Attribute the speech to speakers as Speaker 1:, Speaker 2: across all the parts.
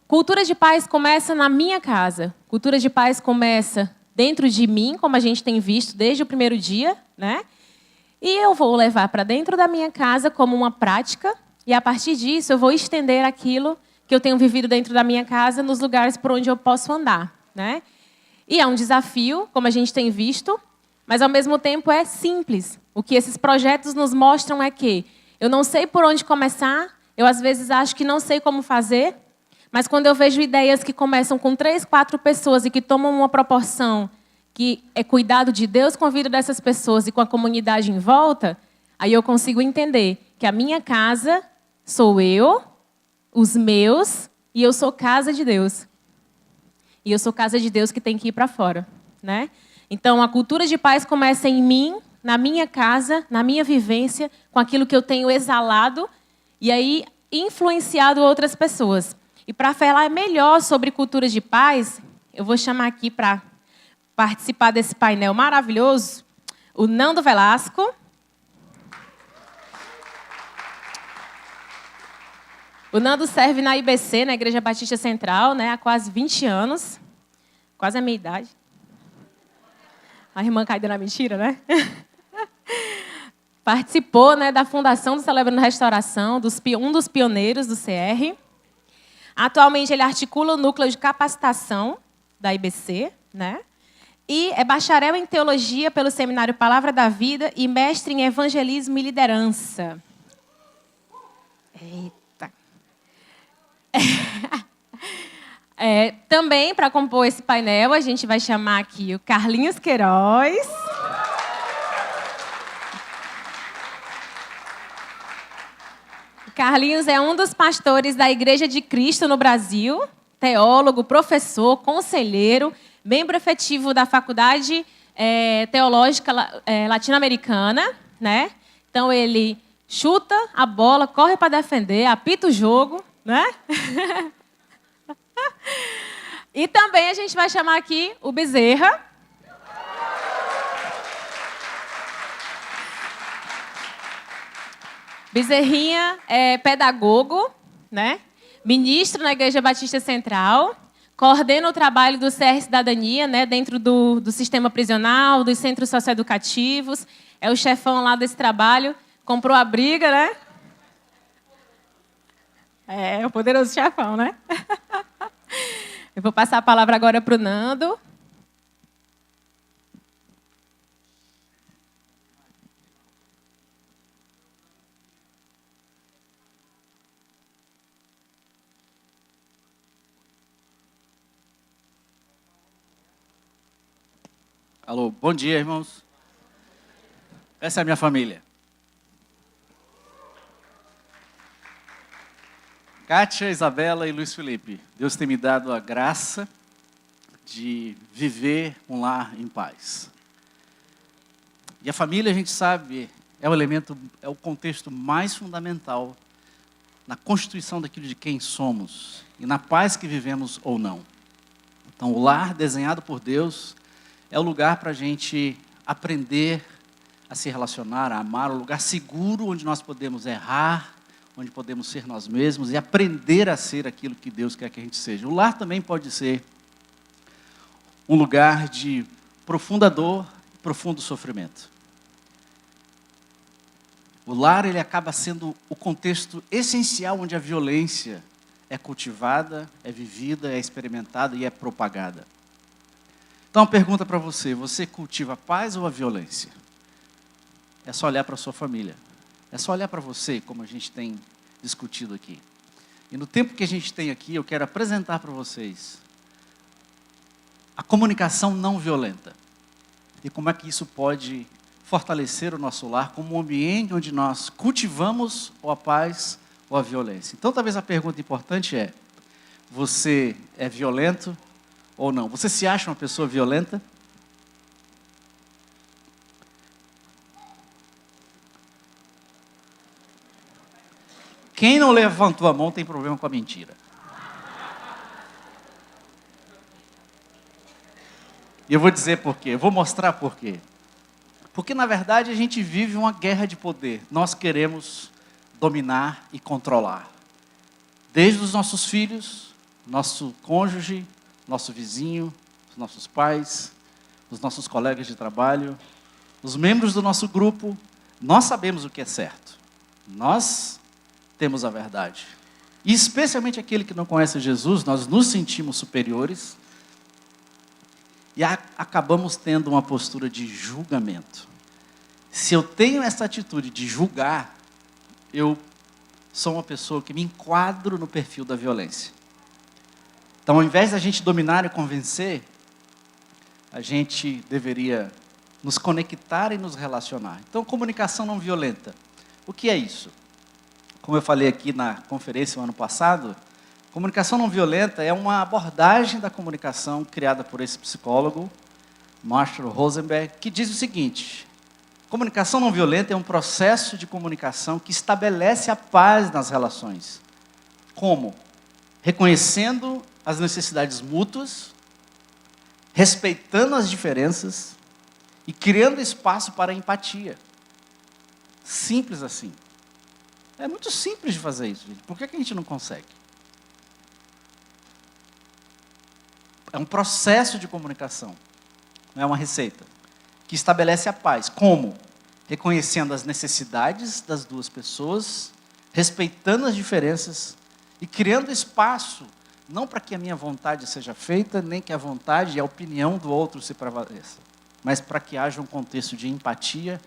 Speaker 1: Cultura de paz começa na minha casa. Cultura de paz começa dentro de mim, como a gente tem visto desde o primeiro dia, né? E eu vou levar para dentro da minha casa como uma prática, e a partir disso eu vou estender aquilo que eu tenho vivido dentro da minha casa nos lugares por onde eu posso andar, né? E é um desafio, como a gente tem visto, mas ao mesmo tempo é simples. O que esses projetos nos mostram é que eu não sei por onde começar, eu às vezes acho que não sei como fazer, mas quando eu vejo ideias que começam com 3, 4 pessoas e que tomam uma proporção que é cuidado de Deus com a vida dessas pessoas e com a comunidade em volta, aí eu consigo entender que a minha casa sou eu, os meus, e eu sou casa de Deus. E eu sou casa de Deus que tem que ir para fora, né? Então, a cultura de paz começa em mim, na minha casa, na minha vivência, com aquilo que eu tenho exalado e aí influenciado outras pessoas. E para falar melhor sobre cultura de paz, eu vou chamar aqui para participar desse painel maravilhoso o Nando Velasco. O Nando serve na IBC, na Igreja Batista Central, né, há quase 20 anos. Quase a minha idade. A irmã caída na mentira, né? Participou, né, da fundação do Celebrando Restauração, um dos pioneiros do CR. Atualmente, ele articula o núcleo de capacitação da IBC, né? E é bacharel em teologia pelo Seminário Palavra da Vida e mestre em evangelismo e liderança. Eita. Também, para compor esse painel, a gente vai chamar aqui o Carlinhos Queiroz. Carlinhos é um dos pastores da Igreja de Cristo no Brasil, teólogo, professor, conselheiro, membro efetivo da Faculdade Teológica Latino-Americana, né? Então, ele chuta a bola, corre para defender, apita o jogo, né? E também a gente vai chamar aqui o Bezerra. Bezerrinha é pedagogo, né? Ministro na Igreja Batista Central, coordena o trabalho do CR Cidadania, né? Dentro do sistema prisional, dos centros socioeducativos, é o chefão lá desse trabalho, comprou a briga, né? É o poderoso chefão, né? Eu vou passar a palavra agora para o Nando.
Speaker 2: Alô, bom dia, irmãos. Essa é a minha família. Kátia, Isabela e Luiz Felipe. Deus tem me dado a graça de viver um lar em paz. E a família, a gente sabe, é o contexto mais fundamental na constituição daquilo de quem somos e na paz que vivemos ou não. Então, o lar desenhado por Deus é o lugar para a gente aprender a se relacionar, a amar, um lugar seguro onde nós podemos errar, onde podemos ser nós mesmos e aprender a ser aquilo que Deus quer que a gente seja. O lar também pode ser um lugar de profunda dor, profundo sofrimento. O lar, ele acaba sendo o contexto essencial onde a violência é cultivada, é vivida, é experimentada e é propagada. Então, uma pergunta para você: você cultiva a paz ou a violência? É só olhar para a sua família. É só olhar para você, como a gente tem discutido aqui. E no tempo que a gente tem aqui, eu quero apresentar para vocês a comunicação não violenta. E como é que isso pode fortalecer o nosso lar como um ambiente onde nós cultivamos ou a paz ou a violência. Então, talvez a pergunta importante é: você é violento ou não? Você se acha uma pessoa violenta? Quem não levantou a mão tem problema com a mentira. E eu vou dizer por quê, eu vou mostrar por quê. Porque, na verdade, a gente vive uma guerra de poder. Nós queremos dominar e controlar. Desde os nossos filhos, nosso cônjuge, nosso vizinho, os nossos pais, os nossos colegas de trabalho, os membros do nosso grupo, nós sabemos o que é certo. Nós temos a verdade. E especialmente aquele que não conhece Jesus, nós nos sentimos superiores e acabamos tendo uma postura de julgamento. Se eu tenho essa atitude de julgar, eu sou uma pessoa que me enquadro no perfil da violência. Então, ao invés da gente dominar e convencer, a gente deveria nos conectar e nos relacionar. Então, comunicação não violenta. O que é isso? Como eu falei aqui na conferência no ano passado, comunicação não violenta é uma abordagem da comunicação criada por esse psicólogo, Marshall Rosenberg, que diz o seguinte: comunicação não violenta é um processo de comunicação que estabelece a paz nas relações. Como? Reconhecendo as necessidades mútuas, respeitando as diferenças e criando espaço para a empatia. Simples assim. É muito simples de fazer isso, gente. Por que a gente não consegue? É um processo de comunicação, não é uma receita, que estabelece a paz. Como? Reconhecendo as necessidades das duas pessoas, respeitando as diferenças e criando espaço, não para que a minha vontade seja feita, nem que a vontade e a opinião do outro se prevaleça, mas para que haja um contexto de empatia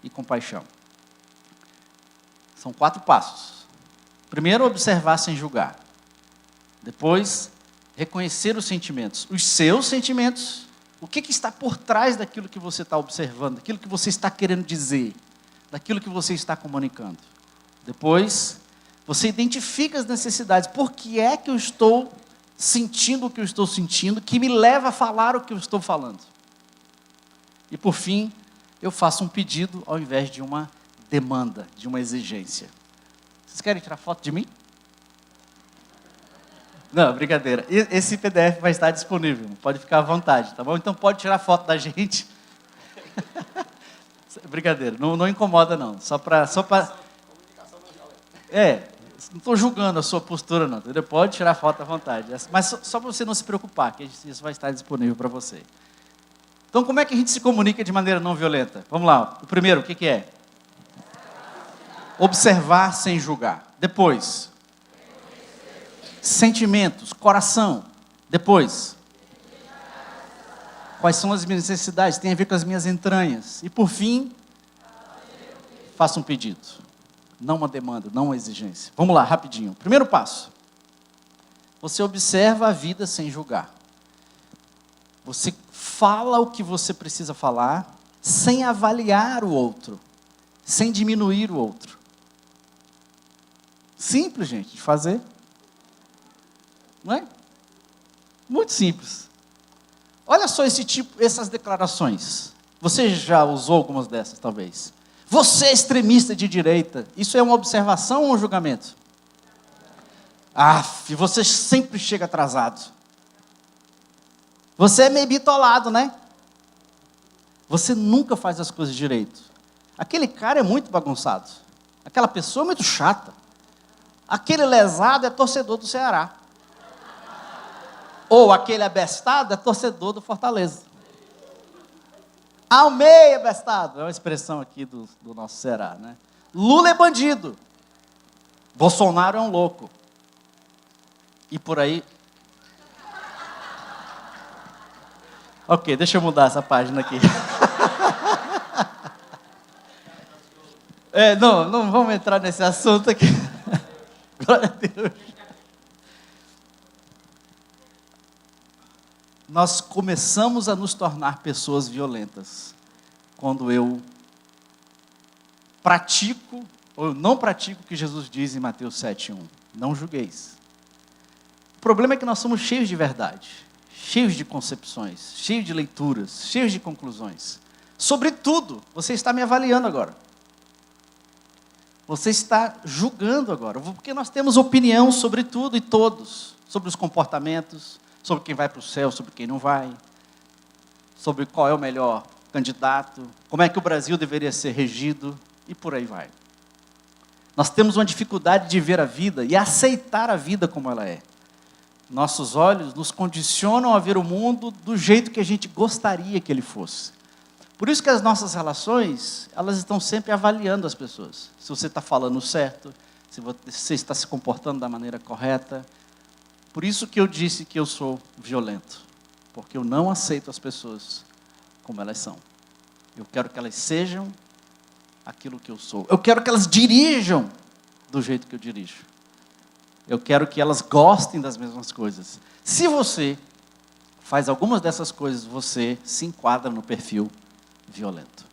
Speaker 2: e compaixão. São 4 passos. Primeiro, observar sem julgar. Depois, reconhecer os sentimentos. Os seus sentimentos. O que está por trás daquilo que você está observando, daquilo que você está querendo dizer, daquilo que você está comunicando. Depois, você identifica as necessidades. Por que é que eu estou sentindo o que eu estou sentindo, que me leva a falar o que eu estou falando? E, por fim, eu faço um pedido ao invés de uma demanda, de uma exigência. Vocês querem tirar foto de mim? Não, brincadeira. Esse PDF vai estar disponível, pode ficar à vontade, tá bom? Então pode tirar foto da gente. Brincadeira, não incomoda não, só para não estou julgando a sua postura não, entendeu? Pode tirar foto à vontade, mas só para você não se preocupar, que isso vai estar disponível para você. Então como é que a gente se comunica de maneira não violenta? Vamos lá, o primeiro, o que é? Observar sem julgar. Depois, sentimentos, coração. Depois, quais são as minhas necessidades? Tem a ver com as minhas entranhas. E por fim, faça um pedido. Não uma demanda, não uma exigência. Vamos lá, rapidinho. Primeiro passo. Você observa a vida sem julgar. Você fala o que você precisa falar, sem avaliar o outro, sem diminuir o outro. Simples, gente, de fazer. Não é? Muito simples. Olha só essas declarações. Você já usou algumas dessas, talvez. Você é extremista de direita. Isso é uma observação ou um julgamento? Você sempre chega atrasado. Você é meio bitolado, né? Você nunca faz as coisas direito. Aquele cara é muito bagunçado. Aquela pessoa é muito chata. Aquele lesado é torcedor do Ceará. Ou aquele abestado é torcedor do Fortaleza. Almeida abestado. É uma expressão aqui do nosso Ceará, né? Lula é bandido. Bolsonaro é um louco. E por aí... Ok, deixa eu mudar essa página aqui. Não vamos entrar nesse assunto aqui. Glória a Deus. Nós começamos a nos tornar pessoas violentas quando eu pratico ou eu não pratico o que Jesus diz em Mateus 7:1. Não julgueis. O problema é que nós somos cheios de verdade, cheios de concepções, cheios de leituras, cheios de conclusões. Sobre tudo, você está me avaliando agora. Você está julgando agora, porque nós temos opinião sobre tudo e todos, sobre os comportamentos, sobre quem vai para o céu, sobre quem não vai, sobre qual é o melhor candidato, como é que o Brasil deveria ser regido, e por aí vai. Nós temos uma dificuldade de ver a vida e aceitar a vida como ela é. Nossos olhos nos condicionam a ver o mundo do jeito que a gente gostaria que ele fosse. Por isso que as nossas relações, elas estão sempre avaliando as pessoas. Se você está falando certo, se você está se comportando da maneira correta. Por isso que eu disse que eu sou violento. Porque eu não aceito as pessoas como elas são. Eu quero que elas sejam aquilo que eu sou. Eu quero que elas dirijam do jeito que eu dirijo. Eu quero que elas gostem das mesmas coisas. Se você faz algumas dessas coisas, você se enquadra no perfil violento.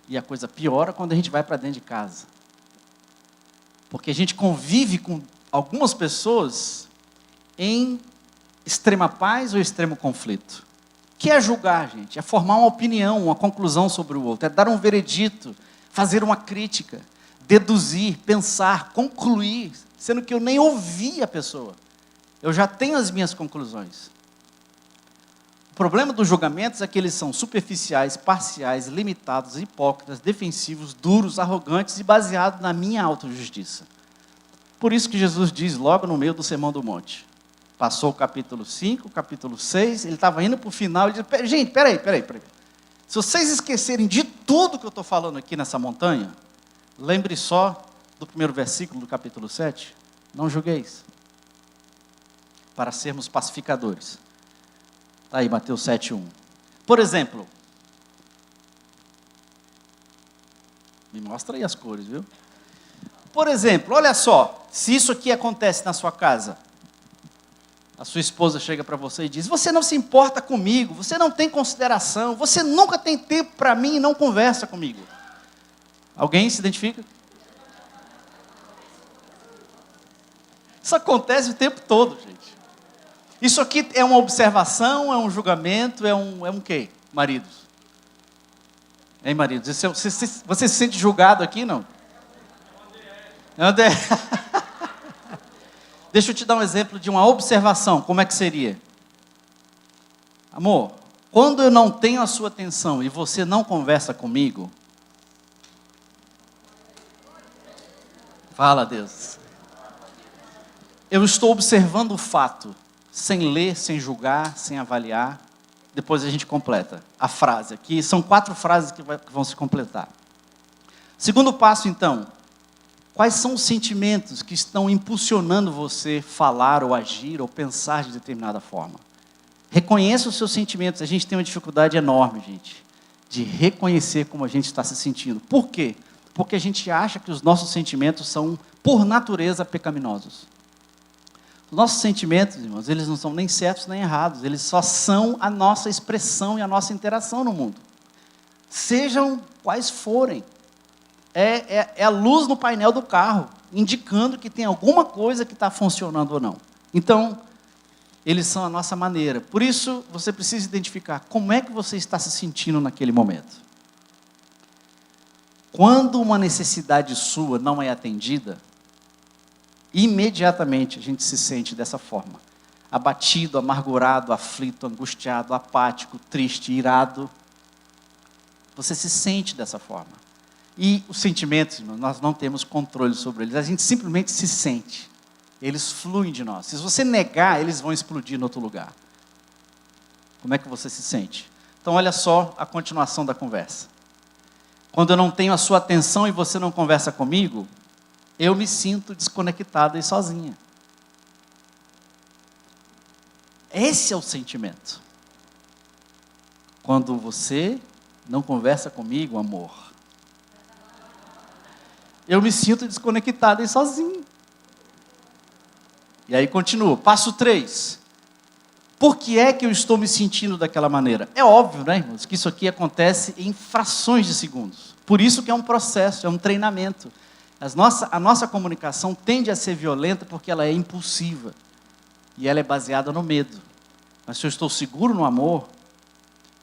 Speaker 2: E a coisa piora quando a gente vai para dentro de casa. Porque a gente convive com algumas pessoas em extrema paz ou extremo conflito. O que é julgar, gente? É formar uma opinião, uma conclusão sobre o outro. É dar um veredito, fazer uma crítica, deduzir, pensar, concluir, sendo que eu nem ouvi a pessoa. Eu já tenho as minhas conclusões. O problema dos julgamentos é que eles são superficiais, parciais, limitados, hipócritas, defensivos, duros, arrogantes e baseados na minha autojustiça. Por isso que Jesus diz logo no meio do Sermão do Monte. Passou o capítulo 5, o capítulo 6, ele estava indo para o final e disse, gente, peraí. Se vocês esquecerem de tudo que eu estou falando aqui nessa montanha, lembre só do primeiro versículo do capítulo 7, não julgueis, para sermos pacificadores. Está aí, Mateus 7:1. Por exemplo, me mostra aí as cores, viu? Por exemplo, olha só, se isso aqui acontece na sua casa, a sua esposa chega para você e diz, você não se importa comigo, você não tem consideração, você nunca tem tempo para mim e não conversa comigo. Alguém se identifica? Isso acontece o tempo todo, gente. Isso aqui é uma observação, é um julgamento, é um quê, maridos? Hein, maridos? Você se sente julgado aqui, não? Deixa eu te dar um exemplo de uma observação. Como é que seria? Amor, quando eu não tenho a sua atenção e você não conversa comigo, fala, Deus. Eu estou observando o fato, sem ler, sem julgar, sem avaliar. Depois a gente completa a frase aqui. São 4 frases que vão se completar. Segundo passo, então. Quais são os sentimentos que estão impulsionando você falar ou agir ou pensar de determinada forma? Reconheça os seus sentimentos. A gente tem uma dificuldade enorme, gente, de reconhecer como a gente está se sentindo. Por quê? Porque a gente acha que os nossos sentimentos são, por natureza, pecaminosos. Os nossos sentimentos, irmãos, eles não são nem certos nem errados. Eles só são a nossa expressão e a nossa interação no mundo. Sejam quais forem. É a luz no painel do carro, indicando que tem alguma coisa que está funcionando ou não. Então, eles são a nossa maneira. Por isso, você precisa identificar como é que você está se sentindo naquele momento. Quando uma necessidade sua não é atendida, imediatamente a gente se sente dessa forma. Abatido, amargurado, aflito, angustiado, apático, triste, irado. Você se sente dessa forma. E os sentimentos, irmãos, nós não temos controle sobre eles. A gente simplesmente se sente. Eles fluem de nós. Se você negar, eles vão explodir em outro lugar. Como é que você se sente? Então, olha só a continuação da conversa. Quando eu não tenho a sua atenção e você não conversa comigo, eu me sinto desconectada e sozinha. Esse é o sentimento. Quando você não conversa comigo, amor, eu me sinto desconectado e sozinho. E aí continua, passo 3. Por que é que eu estou me sentindo daquela maneira? É óbvio, né, irmãos, que isso aqui acontece em frações de segundos. Por isso que é um processo, é um treinamento. A nossa comunicação tende a ser violenta porque ela é impulsiva. E ela é baseada no medo. Mas se eu estou seguro no amor,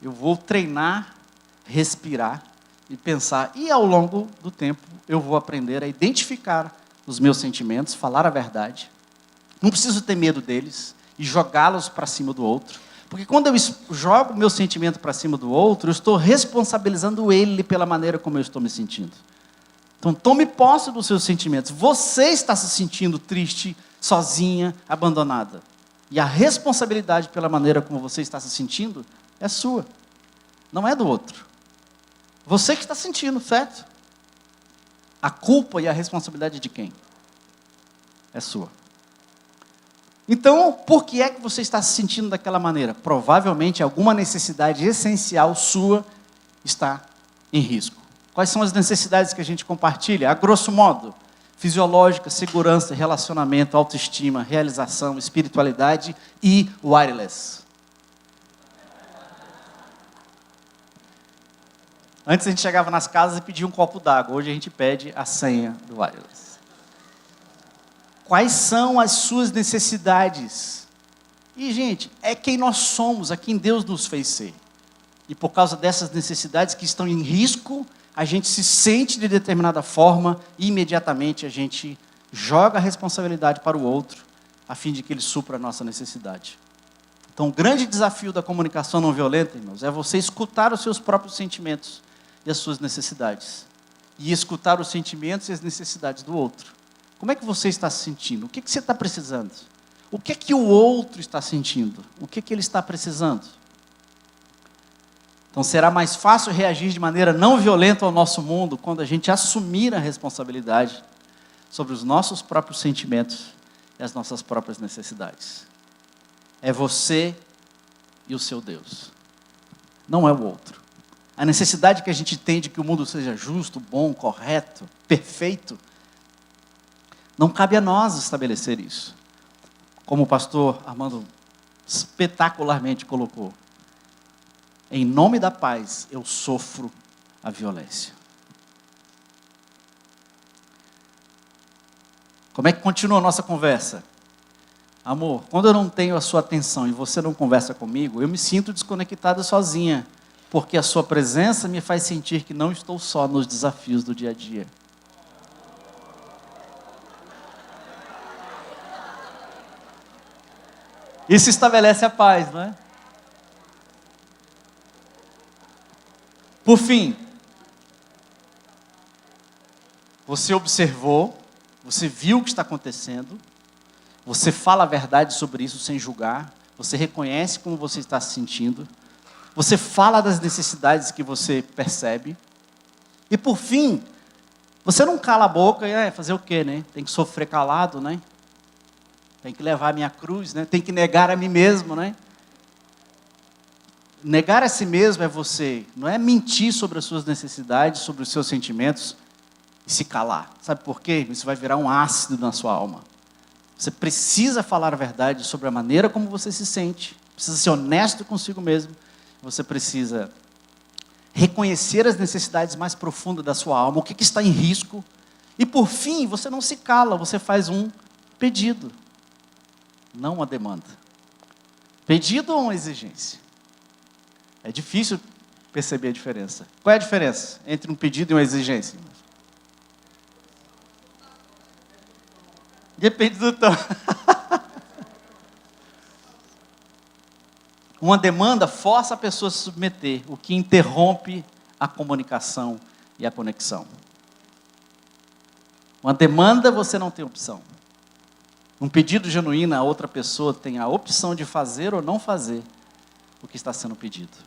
Speaker 2: eu vou treinar, respirar e pensar. E ao longo do tempo, eu vou aprender a identificar os meus sentimentos, falar a verdade. Não preciso ter medo deles e jogá-los para cima do outro. Porque quando eu jogo o meu sentimento para cima do outro, eu estou responsabilizando ele pela maneira como eu estou me sentindo. Então, tome posse dos seus sentimentos. Você está se sentindo triste, sozinha, abandonada. E a responsabilidade pela maneira como você está se sentindo é sua, não é do outro. Você que está sentindo, certo? A culpa e a responsabilidade de quem? É sua. Então, por que é que você está se sentindo daquela maneira? Provavelmente alguma necessidade essencial sua está em risco. Quais são as necessidades que a gente compartilha? A grosso modo, fisiológica, segurança, relacionamento, autoestima, realização, espiritualidade e wireless. Antes a gente chegava nas casas e pedia um copo d'água. Hoje a gente pede a senha do wireless. Quais são as suas necessidades? E, gente, é quem nós somos, é quem Deus nos fez ser. E por causa dessas necessidades que estão em risco, a gente se sente de determinada forma e imediatamente a gente joga a responsabilidade para o outro, a fim de que ele supra a nossa necessidade. Então, o grande desafio da comunicação não violenta, irmãos, é você escutar os seus próprios sentimentos e as suas necessidades. E escutar os sentimentos e as necessidades do outro. Como é que você está se sentindo? O que você está precisando? O que é que o outro está sentindo? O que é que ele está precisando? Então será mais fácil reagir de maneira não violenta ao nosso mundo quando a gente assumir a responsabilidade sobre os nossos próprios sentimentos e as nossas próprias necessidades. É você e o seu Deus. Não é o outro. A necessidade que a gente tem de que o mundo seja justo, bom, correto, perfeito, não cabe a nós estabelecer isso. Como o pastor Armando espetacularmente colocou. Em nome da paz, eu sofro a violência. Como é que continua a nossa conversa? Amor, quando eu não tenho a sua atenção e você não conversa comigo, eu me sinto desconectada sozinha, porque a sua presença me faz sentir que não estou só nos desafios do dia a dia. Isso estabelece a paz, não é? Por fim, você observou, você viu o que está acontecendo, você fala a verdade sobre isso sem julgar, você reconhece como você está se sentindo, você fala das necessidades que você percebe, e por fim, você não cala a boca e fazer o quê, né? Tem que sofrer calado, né? Tem que levar a minha cruz, né? Tem que negar a mim mesmo, né? Negar a si mesmo é você, não é mentir sobre as suas necessidades, sobre os seus sentimentos e se calar. Sabe por quê? Isso vai virar um ácido na sua alma. Você precisa falar a verdade sobre a maneira como você se sente, precisa ser honesto consigo mesmo, você precisa reconhecer as necessidades mais profundas da sua alma, o que está em risco, e por fim, você não se cala, você faz um pedido. Não uma demanda. Pedido ou uma exigência? É difícil perceber a diferença. Qual é a diferença entre um pedido e uma exigência? Depende do tom. Uma demanda força a pessoa a se submeter, o que interrompe a comunicação e a conexão. Uma demanda você não tem opção. Um pedido genuíno, a outra pessoa tem a opção de fazer ou não fazer o que está sendo pedido.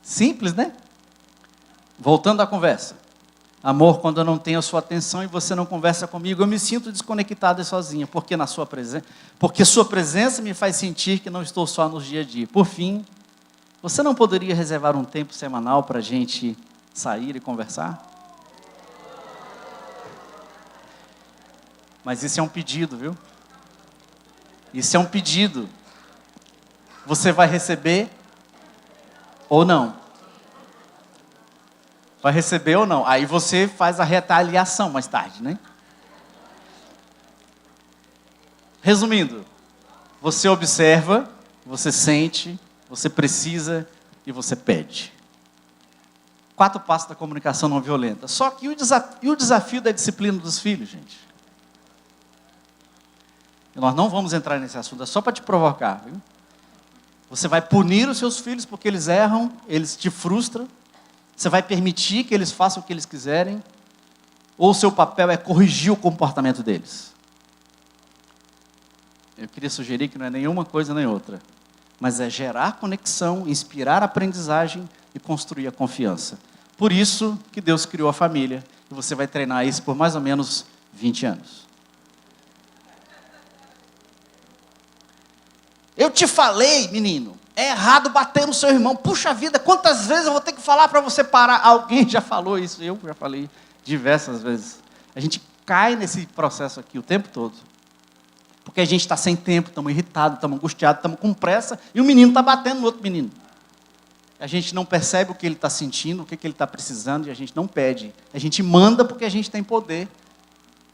Speaker 2: Simples, né? Voltando à conversa. Amor, quando eu não tenho a sua atenção e você não conversa comigo, eu me sinto desconectada e sozinha, porque sua presença me faz sentir que não estou só no dia a dia. Por fim, você não poderia reservar um tempo semanal para a gente sair e conversar? Mas isso é um pedido, viu? Isso é um pedido. Você vai receber ou não? Vai receber ou não? Aí você faz a retaliação mais tarde, né? Resumindo, você observa, você sente, você precisa e você pede. 4 passos da comunicação não violenta. Só que o desafio da disciplina dos filhos, gente? E nós não vamos entrar nesse assunto, é só para te provocar, viu? Você vai punir os seus filhos porque eles erram, eles te frustram. Você vai permitir que eles façam o que eles quiserem. Ou o seu papel é corrigir o comportamento deles? Eu queria sugerir que não é nenhuma coisa nem outra, mas é gerar conexão, inspirar aprendizagem e construir a confiança. Por isso que Deus criou a família, e você vai treinar isso por mais ou menos 20 anos. Eu te falei, menino, é errado bater no seu irmão. Puxa vida, quantas vezes eu vou ter que falar para você parar? Alguém já falou isso, eu já falei diversas vezes. A gente cai nesse processo aqui o tempo todo. Porque a gente está sem tempo, estamos irritados, estamos angustiados, estamos com pressa, e o menino está batendo no outro menino. A gente não percebe o que ele está sentindo, o que ele está precisando, e a gente não pede. A gente manda porque a gente tem poder.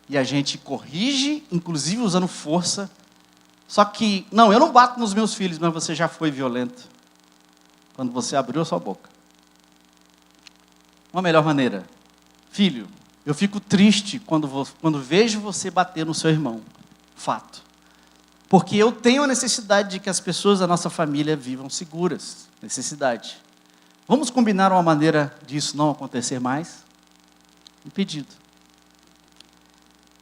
Speaker 2: E a gente corrige, inclusive usando força. Só que, não, eu não bato nos meus filhos, mas você já foi violento. Quando você abriu a sua boca. Uma melhor maneira. Filho, eu fico triste quando vejo você bater no seu irmão. Fato. Porque eu tenho a necessidade de que as pessoas da nossa família vivam seguras. Necessidade. Vamos combinar uma maneira disso não acontecer mais? Um pedido.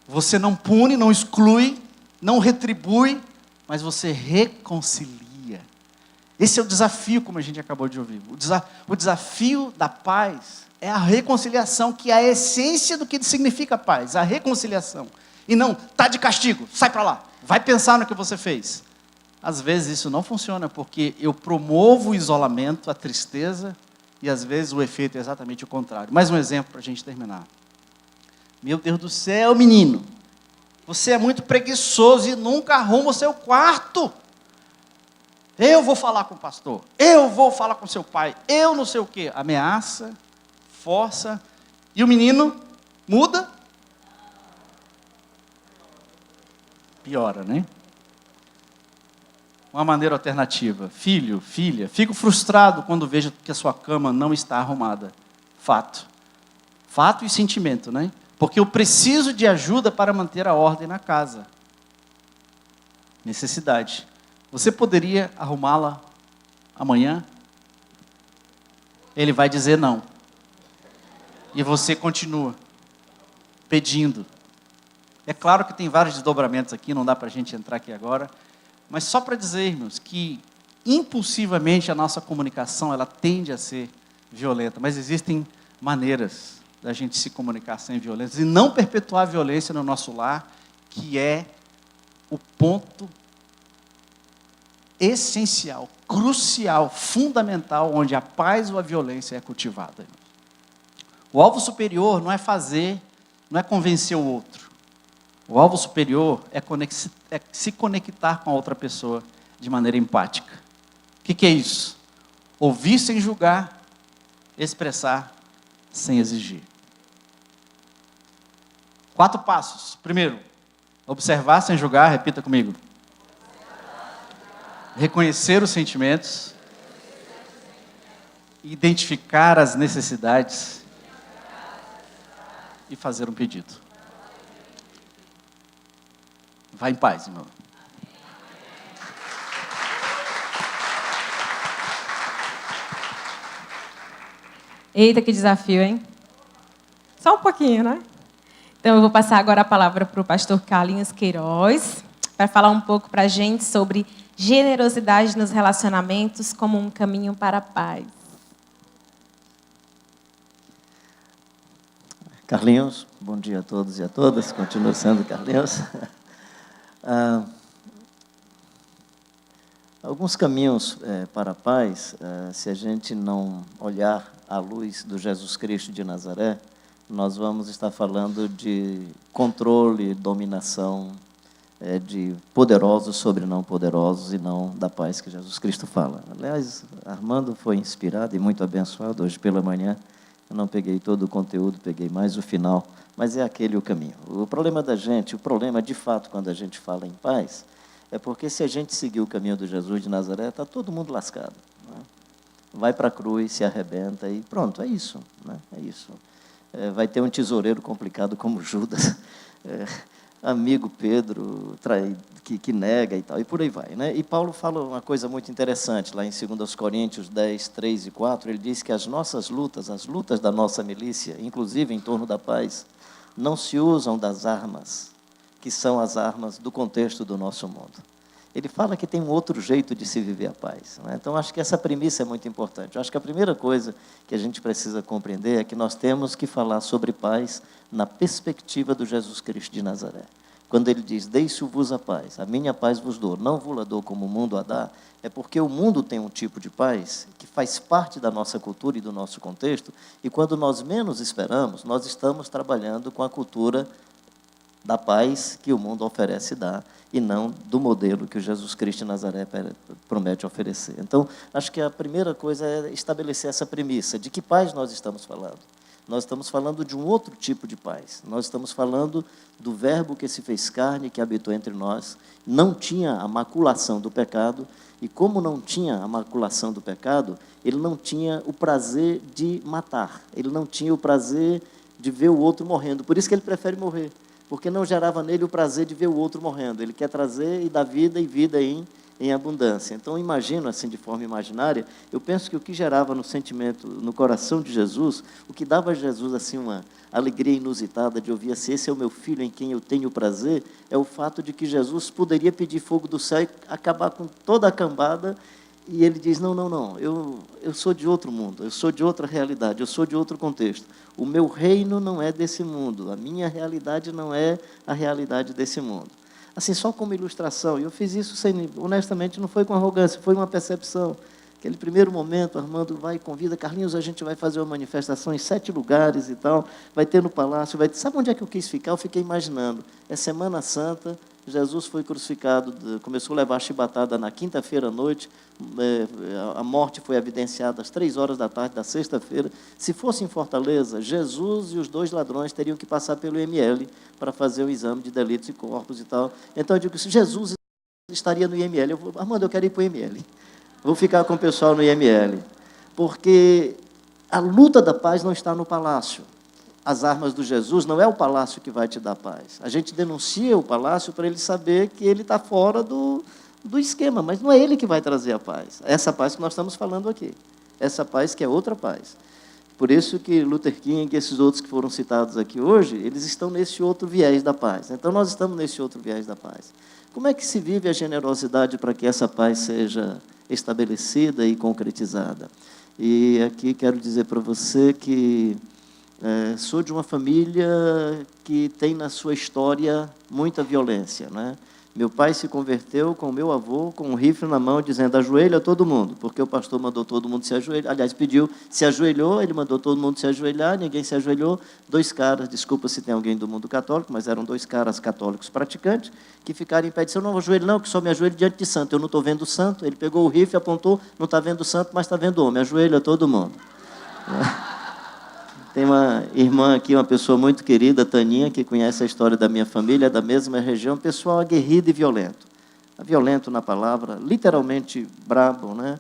Speaker 2: Você não pune, não exclui, não retribui, mas você reconcilia. Esse é o desafio, como a gente acabou de ouvir. O desafio da paz é a reconciliação, que é a essência do que significa paz, a reconciliação. E não, tá de castigo, sai para lá, vai pensar no que você fez. Às vezes isso não funciona, porque eu promovo o isolamento, a tristeza, e às vezes o efeito é exatamente o contrário. Mais um exemplo para a gente terminar. Meu Deus do céu, menino, você é muito preguiçoso e nunca arruma o seu quarto. Eu vou falar com o pastor, eu vou falar com seu pai, eu não sei o quê. Ameaça, força, e o menino muda. Piora, né? Uma maneira alternativa. Filho, filha, fico frustrado quando vejo que a sua cama não está arrumada. Fato. Fato e sentimento, né? Porque eu preciso de ajuda para manter a ordem na casa. Necessidade. Você poderia arrumá-la amanhã? Ele vai dizer não. E você continua pedindo. É claro que tem vários desdobramentos aqui, não dá para a gente entrar aqui agora, mas só para dizer, irmãos, que impulsivamente a nossa comunicação ela tende a ser violenta, mas existem maneiras da gente se comunicar sem violência e não perpetuar a violência no nosso lar, que é o ponto essencial, crucial, fundamental, onde a paz ou a violência é cultivada. O alvo superior não é fazer, não é convencer o outro. O alvo superior é se conectar com a outra pessoa de maneira empática. O que é isso? Ouvir sem julgar, expressar sem exigir. 4 passos. Primeiro, observar sem julgar, repita comigo. Reconhecer os sentimentos, identificar as necessidades e fazer um pedido. Vá em paz, irmão.
Speaker 1: Eita, que desafio, hein? Só um pouquinho, né? Então, eu vou passar agora a palavra para o pastor Carlinhos Queiroz, para falar um pouco para a gente sobre generosidade nos relacionamentos como um caminho para a paz.
Speaker 3: Carlinhos, bom dia a todos e a todas. Continua sendo Carlinhos. Alguns caminhos para a paz, se a gente não olhar à luz do Jesus Cristo de Nazaré, nós vamos estar falando de controle, dominação, de poderosos sobre não poderosos e não da paz que Jesus Cristo fala. Aliás, Armando foi inspirado e muito abençoado hoje pela manhã. Eu não peguei todo o conteúdo, peguei mais o final, mas é aquele o caminho. O problema da gente, o problema de fato quando a gente fala em paz, é porque se a gente seguir o caminho do Jesus de Nazaré, está todo mundo lascado. Né? Vai para a cruz, se arrebenta e pronto, é isso. Né? É isso. Vai ter um tesoureiro complicado como Judas, amigo Pedro, que nega e tal, e por aí vai. Né? E Paulo fala uma coisa muito interessante, lá em 2 Coríntios 10, 3 e 4, ele diz que as nossas lutas, as lutas da nossa milícia, inclusive em torno da paz, não se usam das armas, que são as armas do contexto do nosso mundo. Ele fala que tem um outro jeito de se viver a paz, né? Então, acho que essa premissa é muito importante. Eu acho que a primeira coisa que a gente precisa compreender é que nós temos que falar sobre paz na perspectiva do Jesus Cristo de Nazaré. Quando ele diz, deixo-vos a paz, a minha paz vos dou, não vos la dou como o mundo a dá, é porque o mundo tem um tipo de paz que faz parte da nossa cultura e do nosso contexto, e quando nós menos esperamos, nós estamos trabalhando com a cultura da paz que o mundo oferece e dá, e não do modelo que o Jesus Cristo de Nazaré promete oferecer. Então, acho que a primeira coisa é estabelecer essa premissa. De que paz nós estamos falando? Nós estamos falando de um outro tipo de paz. Nós estamos falando do Verbo que se fez carne, que habitou entre nós, não tinha a maculação do pecado, e como não tinha a maculação do pecado, ele não tinha o prazer de matar, ele não tinha o prazer de ver o outro morrendo. Por isso que ele prefere morrer, porque não gerava nele o prazer de ver o outro morrendo. Ele quer trazer e dar vida, e vida em abundância. Então, imagino, assim, de forma imaginária, eu penso que o que gerava no sentimento, no coração de Jesus, o que dava a Jesus, assim, uma alegria inusitada de ouvir assim, esse é o meu filho em quem eu tenho prazer, é o fato de que Jesus poderia pedir fogo do céu e acabar com toda a cambada, e ele diz, não, eu sou de outro mundo, eu sou de outra realidade, eu sou de outro contexto. O meu reino não é desse mundo, a minha realidade não é a realidade desse mundo. Assim, só como ilustração, e eu fiz isso, honestamente, não foi com arrogância, foi uma percepção. Aquele primeiro momento, Armando vai e convida, Carlinhos, a gente vai fazer uma manifestação em 7 lugares e tal, vai ter no palácio, sabe onde é que eu quis ficar? Eu fiquei imaginando, é Semana Santa, Jesus foi crucificado, começou a levar a chibatada na quinta-feira à noite, a morte foi evidenciada às 3 horas da tarde da sexta-feira. Se fosse em Fortaleza, Jesus e os 2 ladrões teriam que passar pelo IML para fazer o exame de delitos e corpos e tal. Então, eu digo, se Jesus estaria no IML, Armando, eu quero ir para o IML. Vou ficar com o pessoal no IML, porque a luta da paz não está no palácio. As armas do Jesus não é o palácio que vai te dar paz. A gente denuncia o palácio para ele saber que ele está fora do esquema, mas não é ele que vai trazer a paz. Essa paz que nós estamos falando aqui. Essa paz que é outra paz. Por isso que Luther King e esses outros que foram citados aqui hoje, eles estão nesse outro viés da paz. Então, nós estamos nesse outro viés da paz. Como é que se vive a generosidade para que essa paz seja estabelecida e concretizada? E aqui quero dizer para você que sou de uma família que tem na sua história muita violência, né? Meu pai se converteu com o meu avô, com um rifle na mão, dizendo, ajoelha todo mundo, porque o pastor mandou todo mundo se ajoelhar, aliás, pediu, se ajoelhou, ele mandou todo mundo se ajoelhar, ninguém se ajoelhou, 2 caras, desculpa se tem alguém do mundo católico, mas eram 2 caras católicos praticantes, que ficaram em pé e disseram, não ajoelho não, que só me ajoelho diante de santo, eu não estou vendo santo, ele pegou o rifle, apontou, não está vendo santo, mas está vendo homem, ajoelha todo mundo. Tem uma irmã aqui, uma pessoa muito querida, Taninha, que conhece a história da minha família, é da mesma região, pessoal aguerrido e violento. Violento na palavra, literalmente brabo, né?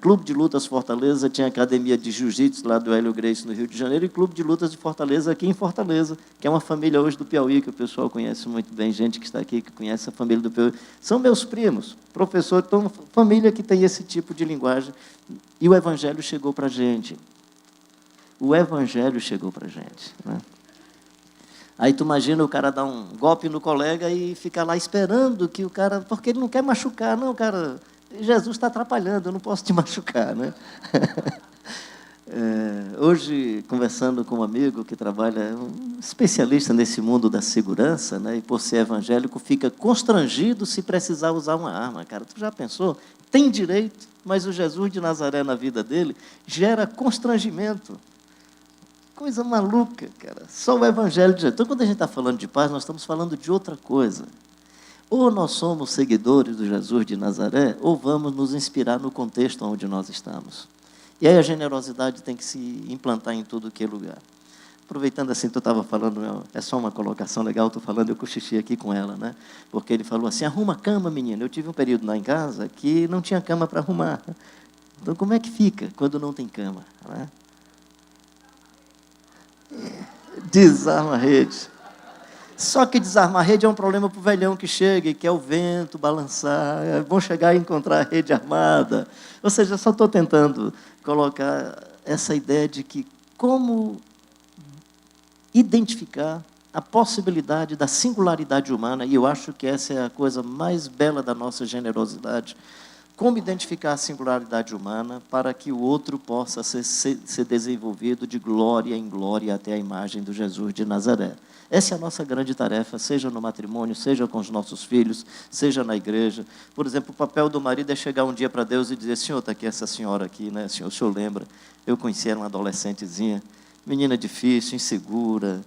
Speaker 3: Clube de Lutas Fortaleza tinha academia de jiu-jitsu lá do Hélio Gracie, no Rio de Janeiro, e Clube de Lutas de Fortaleza aqui em Fortaleza, que é uma família hoje do Piauí, que o pessoal conhece muito bem, gente que está aqui, que conhece a família do Piauí. São meus primos, professores, então, família que tem esse tipo de linguagem. E o Evangelho chegou para a gente. O Evangelho chegou para a gente, né? Aí tu imagina o cara dar um golpe no colega e ficar lá esperando que o cara... Porque ele não quer machucar, não, cara... Jesus está atrapalhando, eu não posso te machucar, né? Hoje, conversando com um amigo que trabalha, um especialista nesse mundo da segurança, né, e por ser evangélico, fica constrangido se precisar usar uma arma. Cara, tu já pensou? Tem direito, mas o Jesus de Nazaré na vida dele gera constrangimento. Coisa maluca, cara. Só o Evangelho de Jesus. Então, quando a gente está falando de paz, nós estamos falando de outra coisa. Ou nós somos seguidores do Jesus de Nazaré, ou vamos nos inspirar no contexto onde nós estamos. E aí a generosidade tem que se implantar em tudo que é lugar. Aproveitando assim, tu estava falando, é só uma colocação legal, estou falando, eu cochichei aqui com ela, né? Porque ele falou assim, arruma a cama, menina. Eu tive um período lá em casa que não tinha cama para arrumar. Então, como é que fica quando não tem cama, né? Desarma a rede. Só que desarmar a rede é um problema para o velhão que chega e quer o vento balançar. É bom chegar e encontrar a rede armada. Ou seja, só estou tentando colocar essa ideia de que como identificar a possibilidade da singularidade humana, e eu acho que essa é a coisa mais bela da nossa generosidade. Como identificar a singularidade humana para que o outro possa ser desenvolvido de glória em glória até a imagem do Jesus de Nazaré. Essa é a nossa grande tarefa, seja no matrimônio, seja com os nossos filhos, seja na igreja. Por exemplo, o papel do marido é chegar um dia para Deus e dizer: Senhor, está aqui essa senhora aqui, né? O senhor lembra? Eu conheci ela, uma adolescentezinha, menina difícil, insegura,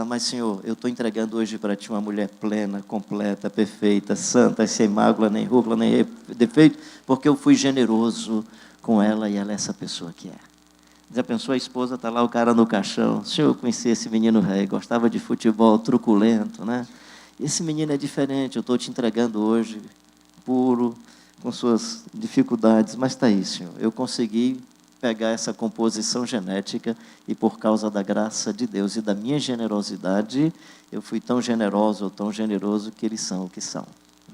Speaker 3: mas, Senhor, eu estou entregando hoje para Ti uma mulher plena, completa, perfeita, santa, sem mácula, nem rúcula, nem defeito, porque eu fui generoso com ela e ela é essa pessoa que é. Já pensou, a esposa está lá, o cara no caixão: Senhor, eu conheci esse menino rei, gostava de futebol, truculento, né? Esse menino é diferente, eu estou te entregando hoje, puro, com suas dificuldades, mas está aí, Senhor, eu consegui pegar essa composição genética e, por causa da graça de Deus e da minha generosidade, eu fui tão generoso ou tão generoso que eles são o que são,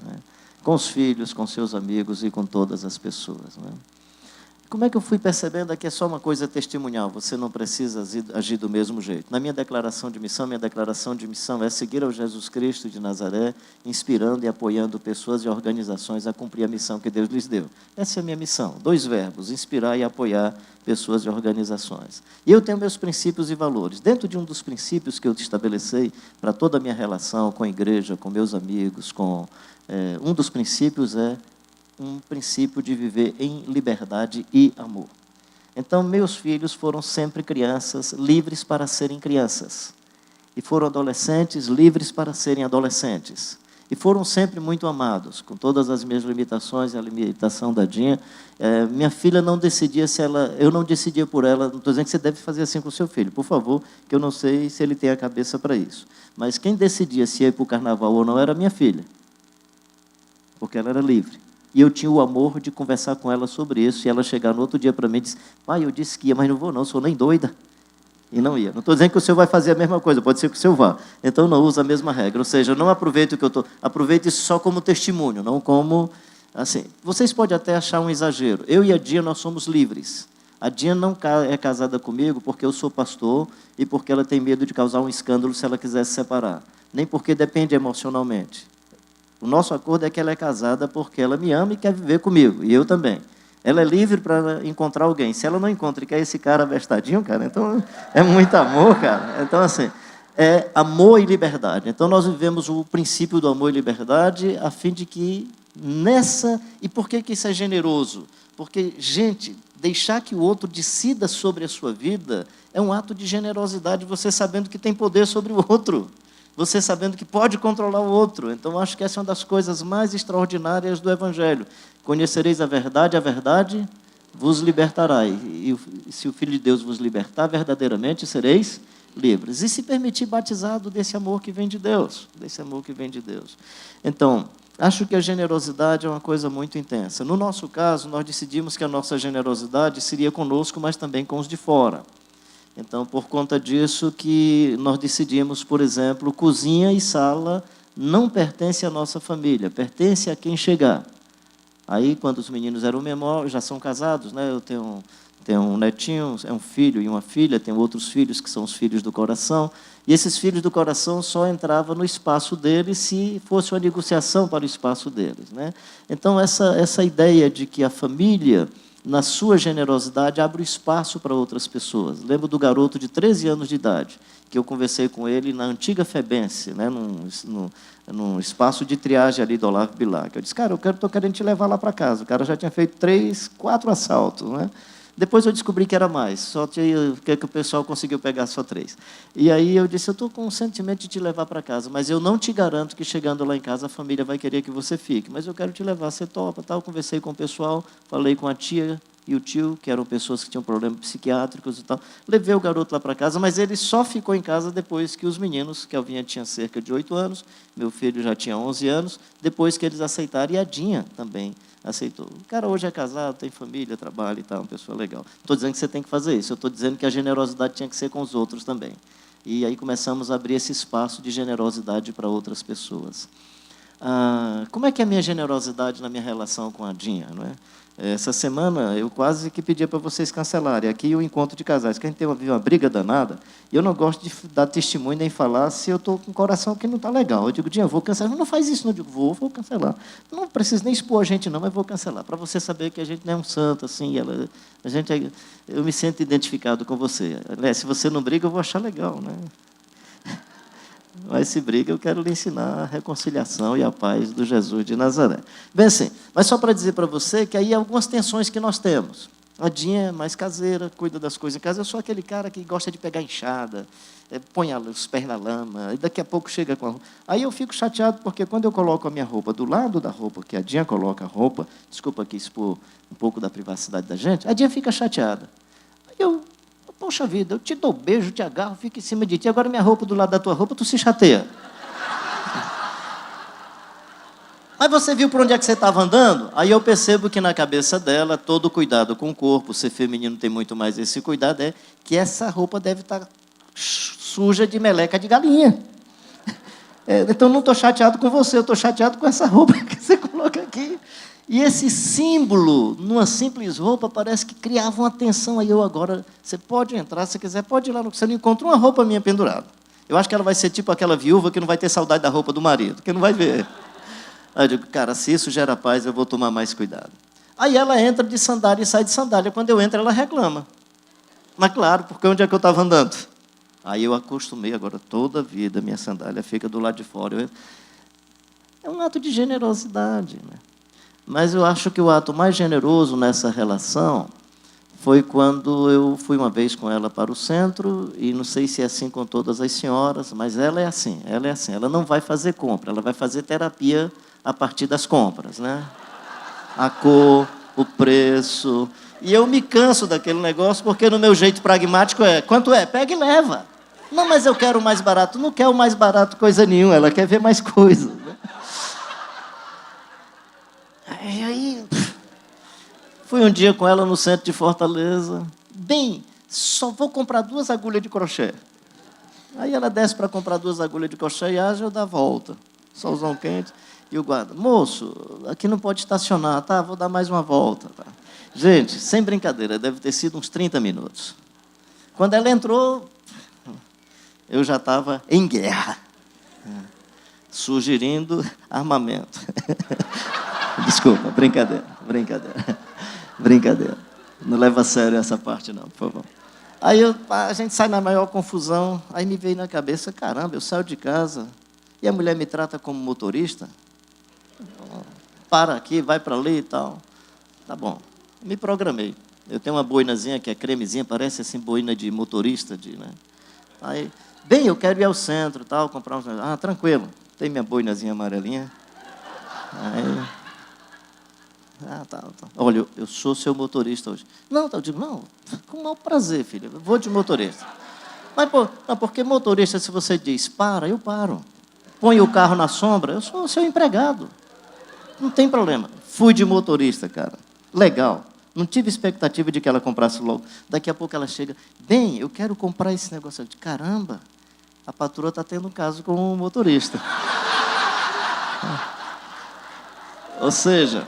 Speaker 3: né? Com os filhos, com seus amigos e com todas as pessoas, né? Como é que eu fui percebendo? Aqui é só uma coisa testemunhal, você não precisa agir do mesmo jeito. Na minha declaração de missão é seguir ao Jesus Cristo de Nazaré, inspirando e apoiando pessoas e organizações a cumprir a missão que Deus lhes deu. Essa é a minha missão, 2 verbos: inspirar e apoiar pessoas e organizações. E eu tenho meus princípios e valores. Dentro de um dos princípios que eu estabeleci para toda a minha relação com a igreja, com meus amigos, um dos princípios é um princípio de viver em liberdade e amor. Então, meus filhos foram sempre crianças livres para serem crianças. E foram adolescentes livres para serem adolescentes. E foram sempre muito amados, com todas as minhas limitações, a limitação da Dinha. Minha filha não decidia eu não decidia por ela. Não estou dizendo que você deve fazer assim com o seu filho, por favor, que eu não sei se ele tem a cabeça para isso. Mas quem decidia se ia para o carnaval ou não era minha filha, porque ela era livre. E eu tinha o amor de conversar com ela sobre isso, e ela chegar no outro dia para mim e disse: pai, eu disse que ia, mas não vou não, sou nem doida. E não ia. Não estou dizendo que o senhor vai fazer a mesma coisa, pode ser que o senhor vá. Então não usa a mesma regra, ou seja, não aproveite o que eu estou... Aproveite isso só como testemunho, não como... assim. Vocês podem até achar um exagero. Eu e a Dinha, nós somos livres. A Dinha não é casada comigo porque eu sou pastor e porque ela tem medo de causar um escândalo se ela quiser se separar. Nem porque depende emocionalmente. O nosso acordo é que ela é casada porque ela me ama e quer viver comigo, e eu também. Ela é livre para encontrar alguém. Se ela não encontra e quer esse cara abestadinho, cara, então é muito amor, cara. Então, assim, é amor e liberdade. Então, nós vivemos o princípio do amor e liberdade a fim de que nessa... E por que isso é generoso? Porque, gente, deixar que o outro decida sobre a sua vida é um ato de generosidade, você sabendo que tem poder sobre o outro. Você sabendo que pode controlar o outro. Então, acho que essa é uma das coisas mais extraordinárias do Evangelho. Conhecereis a verdade vos libertará. E se o Filho de Deus vos libertar, verdadeiramente sereis livres. E se permitir batizado desse amor que vem de Deus. Desse amor que vem de Deus. Então, acho que a generosidade é uma coisa muito intensa. No nosso caso, nós decidimos que a nossa generosidade seria conosco, mas também com os de fora. Então, por conta disso que nós decidimos, por exemplo, cozinha e sala não pertence à nossa família, pertence a quem chegar. Aí, quando os meninos eram menores, já são casados, né? Eu tenho um netinho, é um filho e uma filha, tenho outros filhos que são os filhos do coração, e esses filhos do coração só entravam no espaço deles se fosse uma negociação para o espaço deles, né? Então, essa ideia de que a família, na sua generosidade, abre o espaço para outras pessoas. Lembro do garoto de 13 anos de idade, que eu conversei com ele na antiga Febense, né, num espaço de triagem ali do Olavo Bilac. Eu disse: cara, estou querendo te levar lá para casa. O cara já tinha feito 3, 4 assaltos, né? Depois eu descobri que era mais, só que o pessoal conseguiu pegar só 3. E aí eu disse: eu estou com um sentimento de te levar para casa, mas eu não te garanto que chegando lá em casa a família vai querer que você fique, mas eu quero te levar, você topa, tal. Conversei com o pessoal, falei com a tia e o tio, que eram pessoas que tinham problemas psiquiátricos e tal. Levei o garoto lá para casa, mas ele só ficou em casa depois que os meninos, que a Alvinha tinha cerca de 8 anos, meu filho já tinha 11 anos, depois que eles aceitaram, e a Dinha também aceitou. O cara hoje é casado, tem família, trabalha e tal, uma pessoa legal. Não estou dizendo que você tem que fazer isso, eu estou dizendo que a generosidade tinha que ser com os outros também. E aí começamos a abrir esse espaço de generosidade para outras pessoas. como é que é a minha generosidade na minha relação com a Dinha, não é? Essa semana eu quase que pedia para vocês cancelarem aqui o encontro de casais, que a gente tem uma briga danada, e eu não gosto de dar testemunho nem falar se eu estou com o coração que não está legal. Eu digo, Dinha, vou cancelar. Não faz isso, não. Eu digo, vou cancelar. Não preciso nem expor a gente, não, mas vou cancelar, para você saber que a gente não é um santo, assim, eu me sinto identificado com você. Aliás, se você não briga, eu vou achar legal, né? Mas se briga, eu quero lhe ensinar a reconciliação e a paz do Jesus de Nazaré. Bem assim, mas só para dizer para você que aí há algumas tensões que nós temos. A Dinha é mais caseira, cuida das coisas em casa. Eu sou aquele cara que gosta de pegar enxada, põe os pés na lama, e daqui a pouco chega com a roupa. Aí eu fico chateado, porque quando eu coloco a minha roupa do lado da roupa, que a Dinha coloca a roupa, desculpa aqui expor um pouco da privacidade da gente, a Dinha fica chateada. Aí poxa vida, eu te dou beijo, te agarro, fico em cima de ti, agora minha roupa do lado da tua roupa, tu se chateia. Mas você viu por onde é que você estava andando? Aí eu percebo que na cabeça dela, todo cuidado com o corpo, ser feminino tem muito mais esse cuidado, é que essa roupa deve estar suja de meleca de galinha. Então não estou chateado com você, eu estou chateado com essa roupa que você coloca aqui. E esse símbolo, numa simples roupa, parece que criava uma tensão. Aí eu agora, você pode entrar, se quiser, pode ir lá, você não encontra uma roupa minha pendurada. Eu acho que ela vai ser tipo aquela viúva que não vai ter saudade da roupa do marido, que não vai ver. Aí eu digo, cara, se isso gera paz, eu vou tomar mais cuidado. Aí ela entra de sandália e sai de sandália. Quando eu entro, ela reclama. Mas claro, porque onde é que eu estava andando? Aí eu acostumei, agora toda a vida, minha sandália fica do lado de fora. É um ato de generosidade, né? Mas eu acho que o ato mais generoso nessa relação foi quando eu fui uma vez com ela para o centro, e não sei se é assim com todas as senhoras, mas ela é assim, ela não vai fazer compra, ela vai fazer terapia a partir das compras, né? A cor, o preço, e eu me canso daquele negócio, porque no meu jeito pragmático quanto é? Pega e leva. Não, mas eu quero o mais barato. Não quer o mais barato coisa nenhuma, ela quer ver mais coisas, né? E aí, fui um dia com ela no centro de Fortaleza. Bem, só vou comprar 2 agulhas de crochê. Aí ela desce para comprar 2 agulhas de crochê e eu dou a volta. Solzão quente. E o guarda, moço, aqui não pode estacionar, tá? Vou dar mais uma volta. Tá? Gente, sem brincadeira, deve ter sido uns 30 minutos. Quando ela entrou, eu já estava em guerra, sugerindo armamento. Desculpa, brincadeira. Não leva a sério essa parte, não, por favor. Aí a gente sai na maior confusão, aí me veio na cabeça, caramba, eu saio de casa e a mulher me trata como motorista? Para aqui, vai para ali e tal. Tá bom, me programei. Eu tenho uma boinazinha que é cremezinha, parece assim boina de motorista, né? Aí, bem, eu quero ir ao centro, tal, comprar uns... Ah, tranquilo, tem minha boinazinha amarelinha. Aí... tá. Olha, eu sou seu motorista hoje. Não, eu digo, não, com o maior prazer, filho, eu vou de motorista. Mas, porque motorista, se você diz, para, eu paro. Põe o carro na sombra, eu sou o seu empregado. Não tem problema. Fui de motorista, cara. Legal. Não tive expectativa de que ela comprasse logo. Daqui a pouco ela chega, bem, eu quero comprar esse negócio. Eu digo, caramba, a patroa está tendo um caso com o motorista. Ou seja...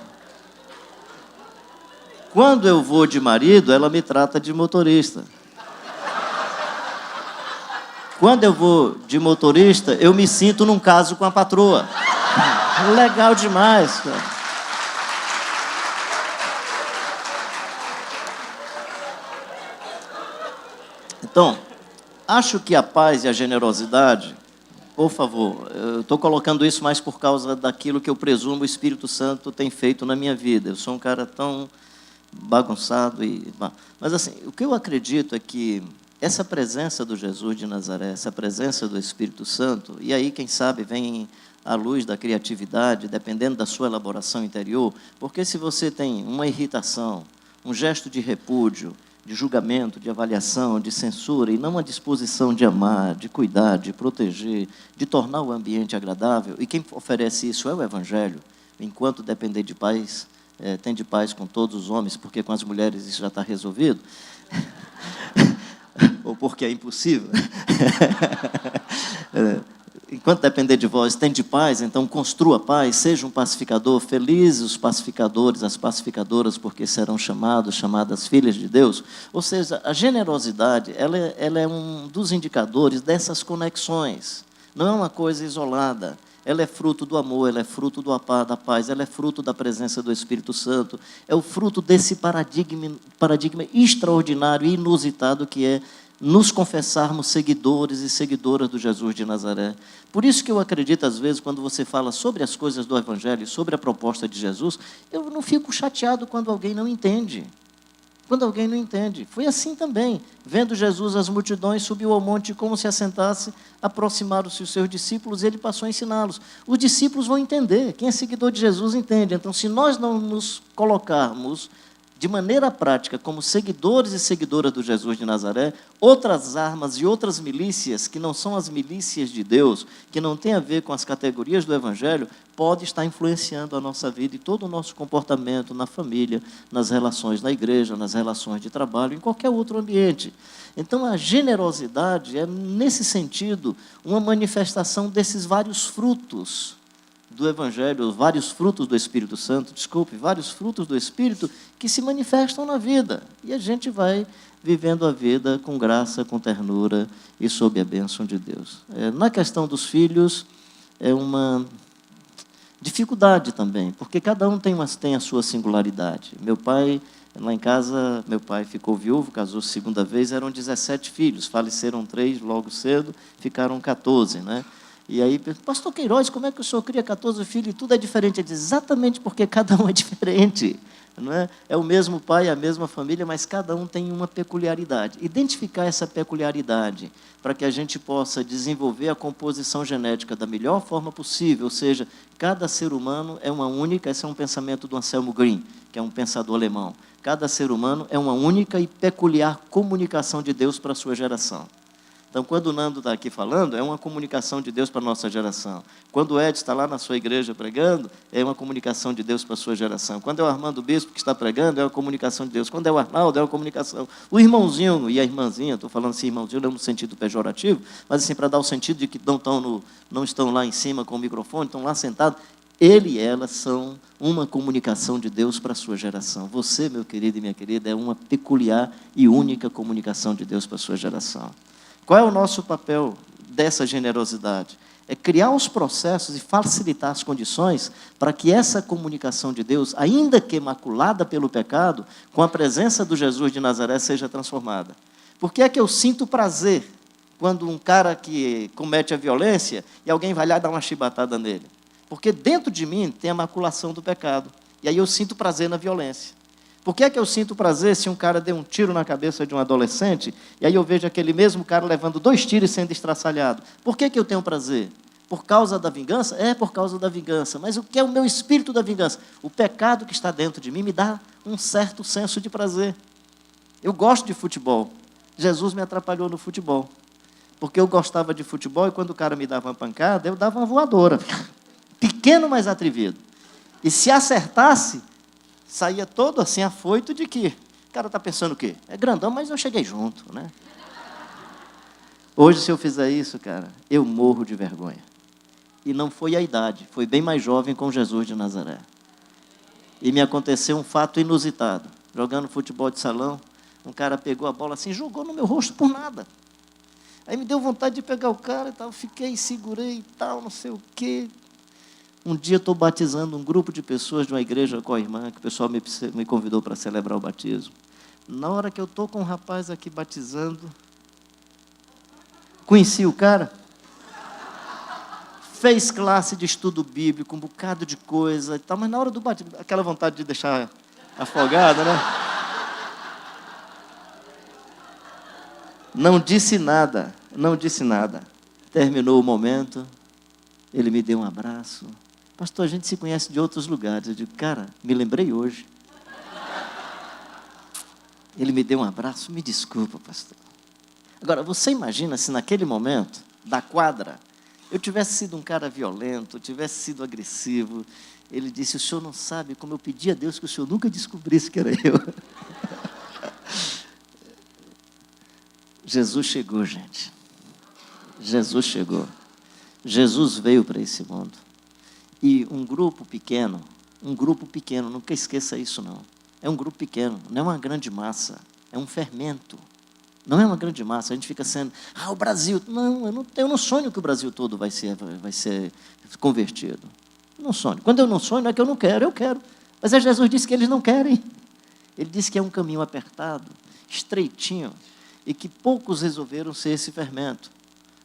Speaker 3: Quando eu vou de marido, ela me trata de motorista. Quando eu vou de motorista, eu me sinto num caso com a patroa. Legal demais, cara. Então, acho que a paz e a generosidade, por favor, eu estou colocando isso mais por causa daquilo que eu presumo o Espírito Santo tem feito na minha vida. Eu sou um cara tão... bagunçado mas assim, o que eu acredito é que essa presença do Jesus de Nazaré, essa presença do Espírito Santo, e aí quem sabe vem à luz da criatividade, dependendo da sua elaboração interior, porque se você tem uma irritação, um gesto de repúdio, de julgamento, de avaliação, de censura, e não uma disposição de amar, de cuidar, de proteger, de tornar o ambiente agradável, e quem oferece isso é o Evangelho, enquanto depender de paz, tem de paz com todos os homens, porque com as mulheres isso já está resolvido, ou porque é impossível. enquanto depender de vós, tende paz, então construa paz, seja um pacificador, felizes os pacificadores, as pacificadoras, porque serão chamadas filhas de Deus. Ou seja, a generosidade, ela é um dos indicadores dessas conexões, não é uma coisa isolada. Ela é fruto do amor, ela é fruto da paz, ela é fruto da presença do Espírito Santo, é o fruto desse paradigma extraordinário e inusitado que é nos confessarmos seguidores e seguidoras do Jesus de Nazaré. Por isso que eu acredito, às vezes, quando você fala sobre as coisas do Evangelho, sobre a proposta de Jesus, eu não fico chateado quando alguém não entende. Quando alguém não entende. Foi assim também. Vendo Jesus, as multidões, subiu ao monte e, como se assentasse, aproximaram-se os seus discípulos e ele passou a ensiná-los. Os discípulos vão entender. Quem é seguidor de Jesus entende. Então, se nós não nos colocarmos de maneira prática, como seguidores e seguidoras do Jesus de Nazaré, outras armas e outras milícias, que não são as milícias de Deus, que não têm a ver com as categorias do Evangelho, pode estar influenciando a nossa vida e todo o nosso comportamento na família, nas relações na igreja, nas relações de trabalho, em qualquer outro ambiente. Então, a generosidade é, nesse sentido, uma manifestação desses vários frutos do Evangelho, vários frutos do Espírito Santo, vários frutos do Espírito que se manifestam na vida. E a gente vai vivendo a vida com graça, com ternura e sob a bênção de Deus. Na questão dos filhos, é uma dificuldade também, porque cada um tem a sua singularidade. Meu pai, lá em casa, meu pai ficou viúvo, casou segunda vez, eram 17 filhos, faleceram 3 logo cedo, ficaram 14, né? E aí, pastor Queiroz, como é que o senhor cria 14 filhos e tudo é diferente? Ele diz, exatamente porque cada um é diferente. Não é? É o mesmo pai, a mesma família, mas cada um tem uma peculiaridade. Identificar essa peculiaridade para que a gente possa desenvolver a composição genética da melhor forma possível, ou seja, cada ser humano é uma única, esse é um pensamento do Anselmo Green, que é um pensador alemão. Cada ser humano é uma única e peculiar comunicação de Deus para a sua geração. Então, quando o Nando está aqui falando, é uma comunicação de Deus para a nossa geração. Quando o Ed está lá na sua igreja pregando, é uma comunicação de Deus para a sua geração. Quando é o Armando Bispo que está pregando, é uma comunicação de Deus. Quando é o Arnaldo, é uma comunicação. O irmãozinho e a irmãzinha, estou falando assim, irmãozinho, não no sentido pejorativo, mas assim, para dar o sentido de que não estão lá em cima com o microfone, estão lá sentados. Ele e ela são uma comunicação de Deus para a sua geração. Você, meu querido e minha querida, é uma peculiar e única comunicação de Deus para a sua geração. Qual é o nosso papel dessa generosidade? É criar os processos e facilitar as condições para que essa comunicação de Deus, ainda que maculada pelo pecado, com a presença do Jesus de Nazaré, seja transformada. Por que é que eu sinto prazer quando um cara que comete a violência e alguém vai lá e dá uma chibatada nele? Porque dentro de mim tem a maculação do pecado. E aí eu sinto prazer na violência. Por que é que eu sinto prazer se um cara deu um tiro na cabeça de um adolescente e aí eu vejo aquele mesmo cara levando 2 tiros e sendo estraçalhado? Por que eu tenho prazer? Por causa da vingança? É por causa da vingança. Mas o que é o meu espírito da vingança? O pecado que está dentro de mim me dá um certo senso de prazer. Eu gosto de futebol. Jesus me atrapalhou no futebol. Porque eu gostava de futebol e quando o cara me dava uma pancada, eu dava uma voadora. Pequeno, mas atrevido. E se acertasse, saía todo assim afoito de que o cara está pensando o quê? É grandão, mas eu cheguei junto, né? Hoje, se eu fizer isso, cara, eu morro de vergonha. E não foi a idade, foi bem mais jovem com Jesus de Nazaré. E me aconteceu um fato inusitado. Jogando futebol de salão, um cara pegou a bola assim, jogou no meu rosto por nada. Aí me deu vontade de pegar o cara e tal, fiquei, segurei e tal, não sei o quê. Um dia estou batizando um grupo de pessoas de uma igreja com a irmã, que o pessoal me convidou para celebrar o batismo. Na hora que eu estou com um rapaz aqui batizando, conheci o cara, fez classe de estudo bíblico, um bocado de coisa e tal, mas na hora do batismo, aquela vontade de deixar afogada, né? Não disse nada. Terminou o momento, ele me deu um abraço. Pastor, a gente se conhece de outros lugares. Eu digo, cara, me lembrei hoje. Ele me deu um abraço, me desculpa, pastor. Agora, você imagina se naquele momento, da quadra, eu tivesse sido um cara violento, eu tivesse sido agressivo. Ele disse, o senhor não sabe como eu pedi a Deus que o senhor nunca descobrisse que era eu. Jesus chegou, gente. Jesus chegou. Jesus veio para esse mundo. E um grupo pequeno, nunca esqueça isso não. É um grupo pequeno, não é uma grande massa, é um fermento. Não é uma grande massa, a gente fica sendo, o Brasil, não, eu não sonho que o Brasil todo vai ser convertido. Não sonho. Quando eu não sonho, não é que eu não quero, eu quero. Mas Jesus disse que eles não querem. Ele disse que é um caminho apertado, estreitinho, e que poucos resolveram ser esse fermento.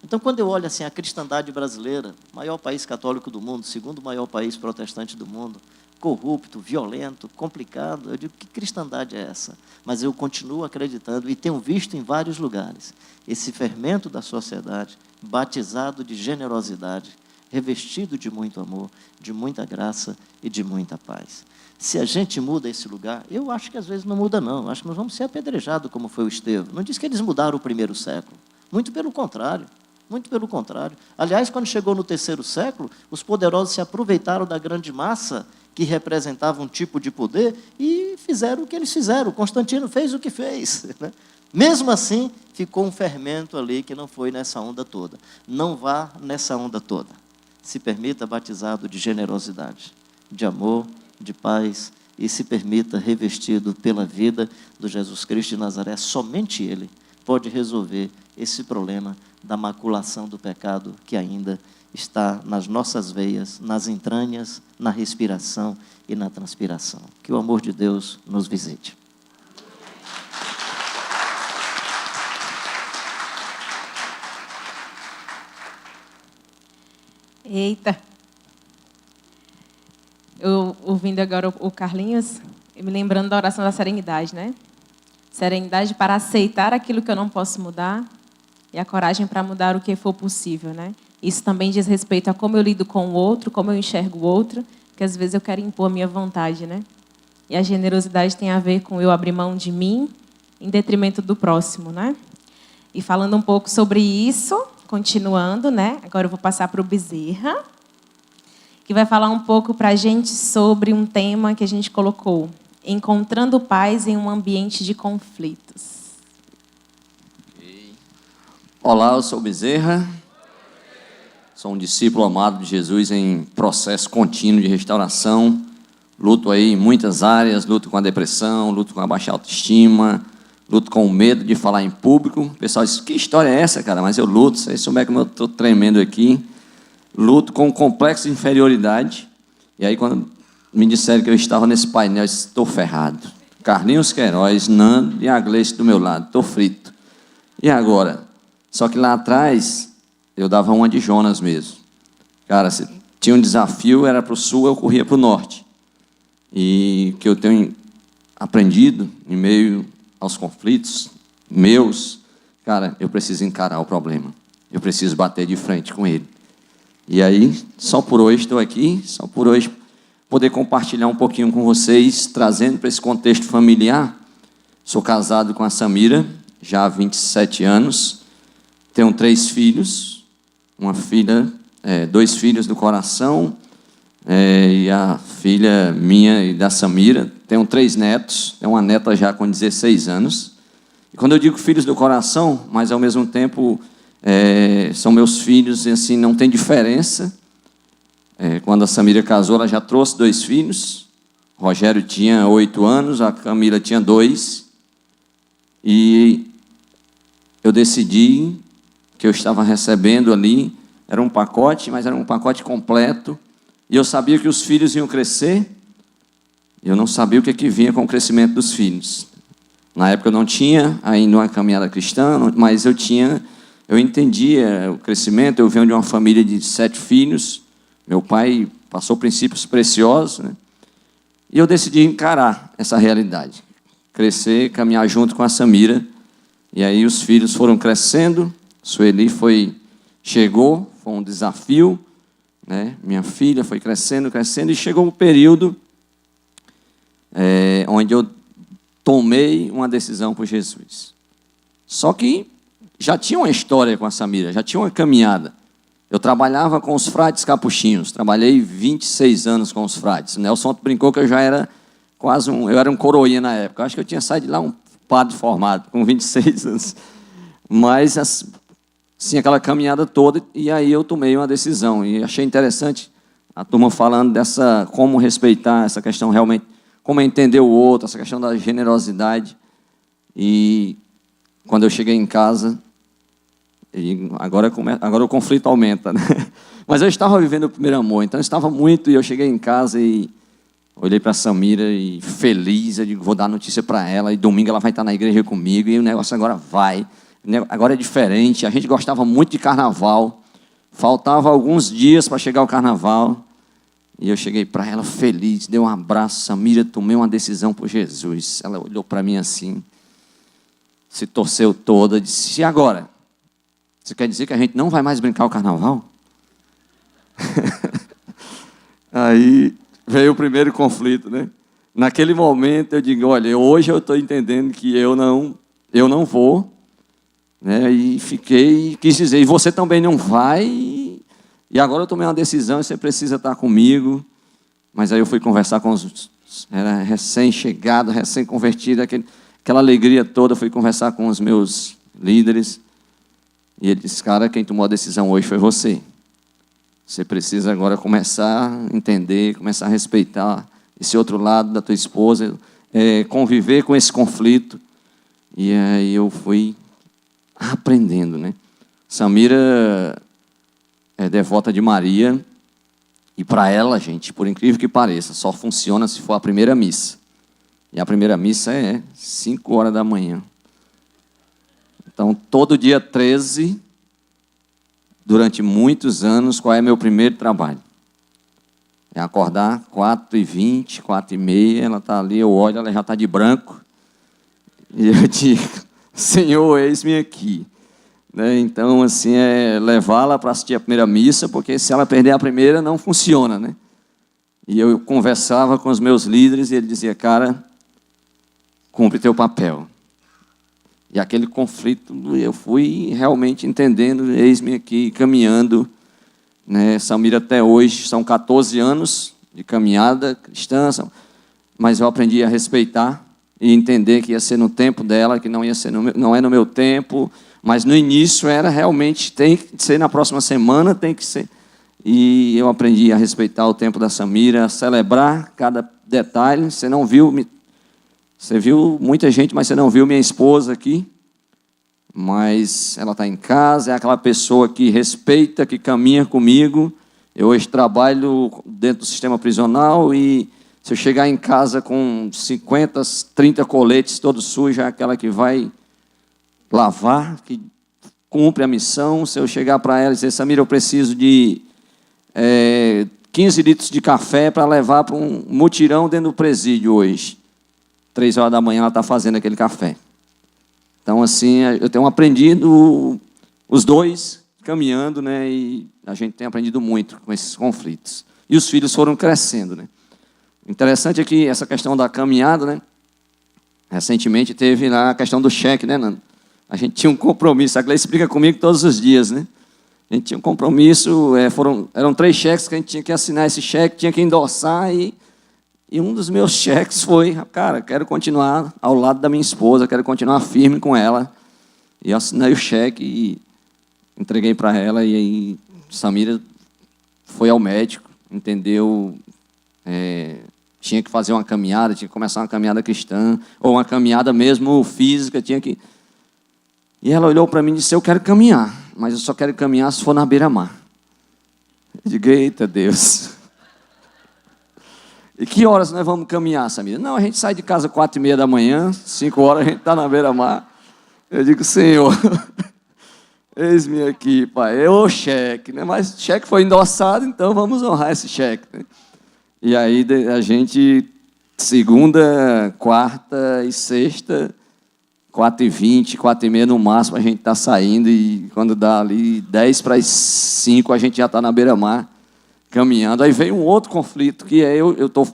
Speaker 3: Então, quando eu olho assim, a cristandade brasileira, maior país católico do mundo, segundo maior país protestante do mundo, corrupto, violento, complicado, eu digo, que cristandade é essa? Mas eu continuo acreditando e tenho visto em vários lugares esse fermento da sociedade, batizado de generosidade, revestido de muito amor, de muita graça e de muita paz. Se a gente muda esse lugar, eu acho que às vezes não muda não, acho que nós vamos ser apedrejados como foi o Estevão. Não diz que eles mudaram o primeiro século, muito pelo contrário. Muito pelo contrário. Aliás, quando chegou no terceiro século, os poderosos se aproveitaram da grande massa que representava um tipo de poder e fizeram o que eles fizeram. Constantino fez o que fez, né? Mesmo assim, ficou um fermento ali que não foi nessa onda toda. Não vá nessa onda toda. Se permita batizado de generosidade, de amor, de paz, e se permita revestido pela vida do Jesus Cristo de Nazaré. Somente Ele pode resolver esse problema da maculação do pecado que ainda está nas nossas veias, nas entranhas, na respiração e na transpiração. Que o amor de Deus nos visite.
Speaker 1: Eita! Eu ouvindo agora o Carlinhos, me lembrando da oração da serenidade, né? Serenidade para aceitar aquilo que eu não posso mudar e a coragem para mudar o que for possível, né? Isso também diz respeito a como eu lido com o outro, como eu enxergo o outro, que às vezes eu quero impor a minha vontade, né? E a generosidade tem a ver com eu abrir mão de mim em detrimento do próximo, né? E falando um pouco sobre isso, continuando, né? Agora eu vou passar para o Bezerra, que vai falar um pouco para a gente sobre um tema que a gente colocou: encontrando paz em um ambiente de conflitos.
Speaker 4: Olá, eu sou Bezerra, sou um discípulo amado de Jesus em processo contínuo de restauração, luto aí em muitas áreas, luto com a depressão, luto com a baixa autoestima, luto com o medo de falar em público. O pessoal diz, que história é essa, cara? Mas eu luto, vocês souberem como eu estou tremendo aqui, luto com o complexo de inferioridade, e aí quando me disseram que eu estava nesse painel, eu disse, estou ferrado. Carlinhos Queiroz, Nando e a Gleice do meu lado, estou frito. E agora? Só que lá atrás, eu dava uma de Jonas mesmo. Cara, se tinha um desafio, era para o sul, eu corria para o norte. E que eu tenho aprendido, em meio aos conflitos meus, cara, eu preciso encarar o problema. Eu preciso bater de frente com ele. E aí, só por hoje estou aqui, só por hoje poder compartilhar um pouquinho com vocês, trazendo para esse contexto familiar. Sou casado com a Samira, já há 27 anos. Tenho 3 filhos, uma filha, 2 filhos do coração, e a filha minha e da Samira. Tenho 3 netos, tenho uma neta já com 16 anos. E quando eu digo filhos do coração, mas ao mesmo tempo são meus filhos, e assim, não tem diferença. Quando a Samira casou, ela já trouxe 2 filhos. O Rogério tinha 8 anos, a Camila tinha 2. E eu decidi que eu estava recebendo ali, era um pacote, mas era um pacote completo, e eu sabia que os filhos iam crescer, e eu não sabia o que vinha com o crescimento dos filhos. Na época eu não tinha ainda uma caminhada cristã, mas eu entendia o crescimento. Eu venho de uma família de 7 filhos, meu pai passou princípios preciosos, né? E eu decidi encarar essa realidade, crescer, caminhar junto com a Samira, e aí os filhos foram crescendo. Sueli chegou, foi um desafio, né? Minha filha foi crescendo, e chegou um período onde eu tomei uma decisão por Jesus. Só que já tinha uma história com a Samira, já tinha uma caminhada. Eu trabalhava com os frades capuchinhos, trabalhei 26 anos com os frades. O Nelson brincou que eu já era eu era um coroinha na época. Eu acho que eu tinha saído de lá um padre formado, com 26 anos. Mas sim, aquela caminhada toda, e aí eu tomei uma decisão. E achei interessante a turma falando dessa, como respeitar essa questão realmente, como entender o outro, essa questão da generosidade. E quando eu cheguei em casa, agora o conflito aumenta, né? Mas eu estava vivendo o primeiro amor, então eu estava muito, e eu cheguei em casa e olhei para a Samira e feliz, eu digo, vou dar notícia para ela, e domingo ela vai estar na igreja comigo, e o negócio agora vai. Agora é diferente, a gente gostava muito de carnaval, faltava alguns dias para chegar o carnaval, e eu cheguei para ela feliz, dei um abraço, Samira, tomei uma decisão por Jesus. Ela olhou para mim assim, se torceu toda, disse, e agora? Você quer dizer que a gente não vai mais brincar o carnaval? Aí veio o primeiro conflito, né? Naquele momento eu digo, olha, hoje eu estou entendendo que eu não vou, né? E quis dizer, e você também não vai, e agora eu tomei uma decisão, e você precisa estar comigo. Mas aí eu fui conversar com era recém-chegado, recém-convertido, aquela alegria toda, fui conversar com os meus líderes, e ele disse, cara, quem tomou a decisão hoje foi você. Você precisa agora começar a entender, começar a respeitar esse outro lado da tua esposa, conviver com esse conflito. E aí eu fui aprendendo, né? Samira é devota de Maria, e para ela, gente, por incrível que pareça, só funciona se for a primeira missa. E a primeira missa é 5 horas da manhã. Então, todo dia 13, durante muitos anos, qual é meu primeiro trabalho? É acordar 4h20, 4h30, ela está ali, eu olho, ela já está de branco. E eu digo, Senhor, eis-me aqui. Né? Então, assim, é levá-la para assistir a primeira missa, porque se ela perder a primeira, não funciona, né? E eu conversava com os meus líderes e ele dizia, cara, cumpre teu papel. E aquele conflito, eu fui realmente entendendo, eis-me aqui, caminhando, né? Samira até hoje, são 14 anos de caminhada cristã, mas eu aprendi a respeitar e entender que ia ser no tempo dela, que não ia ser não é no meu tempo, mas no início era realmente, tem que ser na próxima semana, tem que ser. E eu aprendi a respeitar o tempo da Samira, a celebrar cada detalhe. Você não viu, você viu muita gente, mas você não viu minha esposa aqui. Mas ela está em casa, é aquela pessoa que respeita, que caminha comigo. Eu hoje trabalho dentro do sistema prisional e se eu chegar em casa com 50, 30 coletes todos sujos, é aquela que vai lavar, que cumpre a missão. Se eu chegar para ela e dizer, Samira, eu preciso de 15 litros de café para levar para um mutirão dentro do presídio hoje. 3 horas da manhã ela está fazendo aquele café. Então, assim, eu tenho aprendido, os dois caminhando, né? E a gente tem aprendido muito com esses conflitos. E os filhos foram crescendo, né? O interessante é que essa questão da caminhada, né? Recentemente teve lá a questão do cheque, né, Nando? A gente tinha um compromisso, a Gleice explica comigo todos os dias, né? A gente tinha um compromisso, eram 3 cheques que a gente tinha que assinar esse cheque, tinha que endossar, e um dos meus cheques foi, cara, quero continuar ao lado da minha esposa, quero continuar firme com ela. E eu assinei o cheque e entreguei para ela, e aí Samira foi ao médico, entendeu? Tinha que fazer uma caminhada, tinha que começar uma caminhada cristã, ou uma caminhada mesmo física, tinha que... E ela olhou para mim e disse, eu quero caminhar, mas eu só quero caminhar se for na beira-mar. Eu digo, eita Deus. E que horas nós vamos caminhar, Samira? Não, a gente sai de casa 4h30 da manhã, 5 horas a gente está na beira-mar. Eu digo, Senhor, eis-me aqui, pai. É o cheque, né? Mas o cheque foi endossado, então vamos honrar esse cheque, né? E aí a gente, segunda, quarta e sexta, 4h20, 4h30 no máximo, a gente está saindo, e quando dá ali 10 para as 5, a gente já está na beira-mar, caminhando. Aí veio um outro conflito, que é eu estou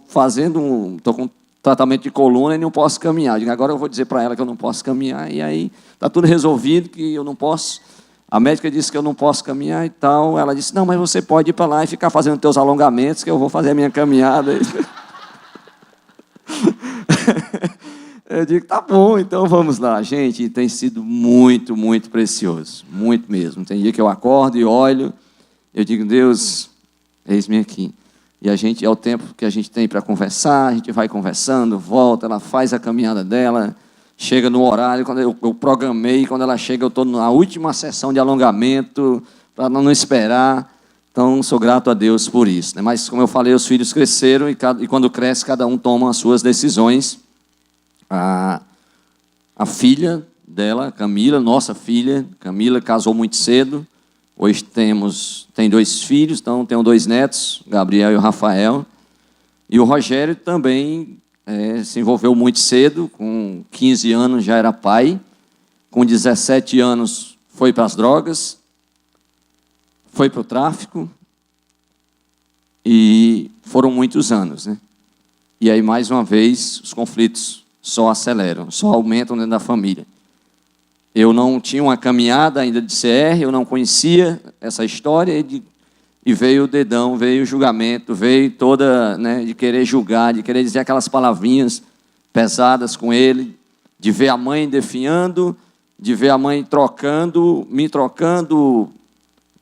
Speaker 4: com tratamento de coluna e não posso caminhar. Agora eu vou dizer para ela que eu não posso caminhar, e aí está tudo resolvido, que eu não posso. A médica disse que eu não posso caminhar e tal. Ela disse, não, mas você pode ir para lá e ficar fazendo teus alongamentos, que eu vou fazer a minha caminhada. Eu digo, tá bom, então vamos lá. Gente, tem sido muito, muito precioso. Muito mesmo. Tem dia que eu acordo e olho, eu digo, Deus, eis-me aqui. E a gente, é o tempo que a gente tem para conversar, a gente vai conversando, volta, ela faz a caminhada dela, chega no horário, quando eu programei, quando ela chega, eu estou na última sessão de alongamento, para não esperar. Então, sou grato a Deus por isso, né? Mas, como eu falei, os filhos cresceram e quando cresce, cada um toma as suas decisões. A filha dela, Camila, nossa filha, Camila, casou muito cedo. Hoje tem 2 filhos, então tenho 2 netos, Gabriel e o Rafael. E o Rogério também se envolveu muito cedo, com 15 anos já era pai. Com 17 anos foi para as drogas, foi para o tráfico, e foram muitos anos, né? E aí, mais uma vez, os conflitos só aceleram, só aumentam dentro da família. Eu não tinha uma caminhada ainda de CR, eu não conhecia essa história, e veio o dedão, veio o julgamento, veio toda, né, de querer julgar, de querer dizer aquelas palavrinhas pesadas com ele, de ver a mãe definhando, de ver a mãe trocando, me trocando.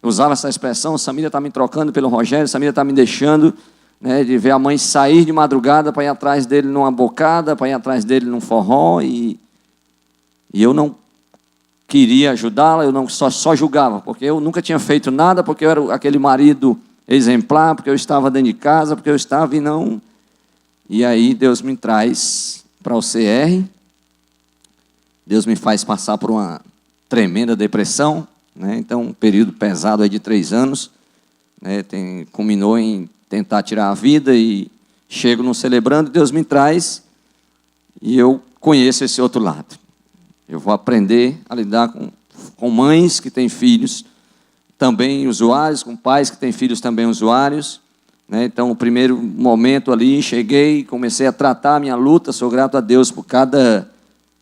Speaker 4: Eu usava essa expressão, Samira está me trocando pelo Rogério, Samira está me deixando, né, de ver a mãe sair de madrugada para ir atrás dele numa bocada, para ir atrás dele num forró, e eu não queria ajudá-la, eu não só julgava, porque eu nunca tinha feito nada, porque eu era aquele marido exemplar, porque eu estava dentro de casa, porque eu estava e não... E aí Deus me traz para o CR, Deus me faz passar por uma tremenda depressão, né? Então, um período pesado aí de 3 anos, né? Culminou em tentar tirar a vida, e chego no Celebrando, Deus me traz, e eu conheço esse outro lado. Eu vou aprender a lidar com mães que têm filhos também usuários, com pais que têm filhos também usuários, né? Então, o primeiro momento ali, cheguei, comecei a tratar a minha luta, sou grato a Deus por cada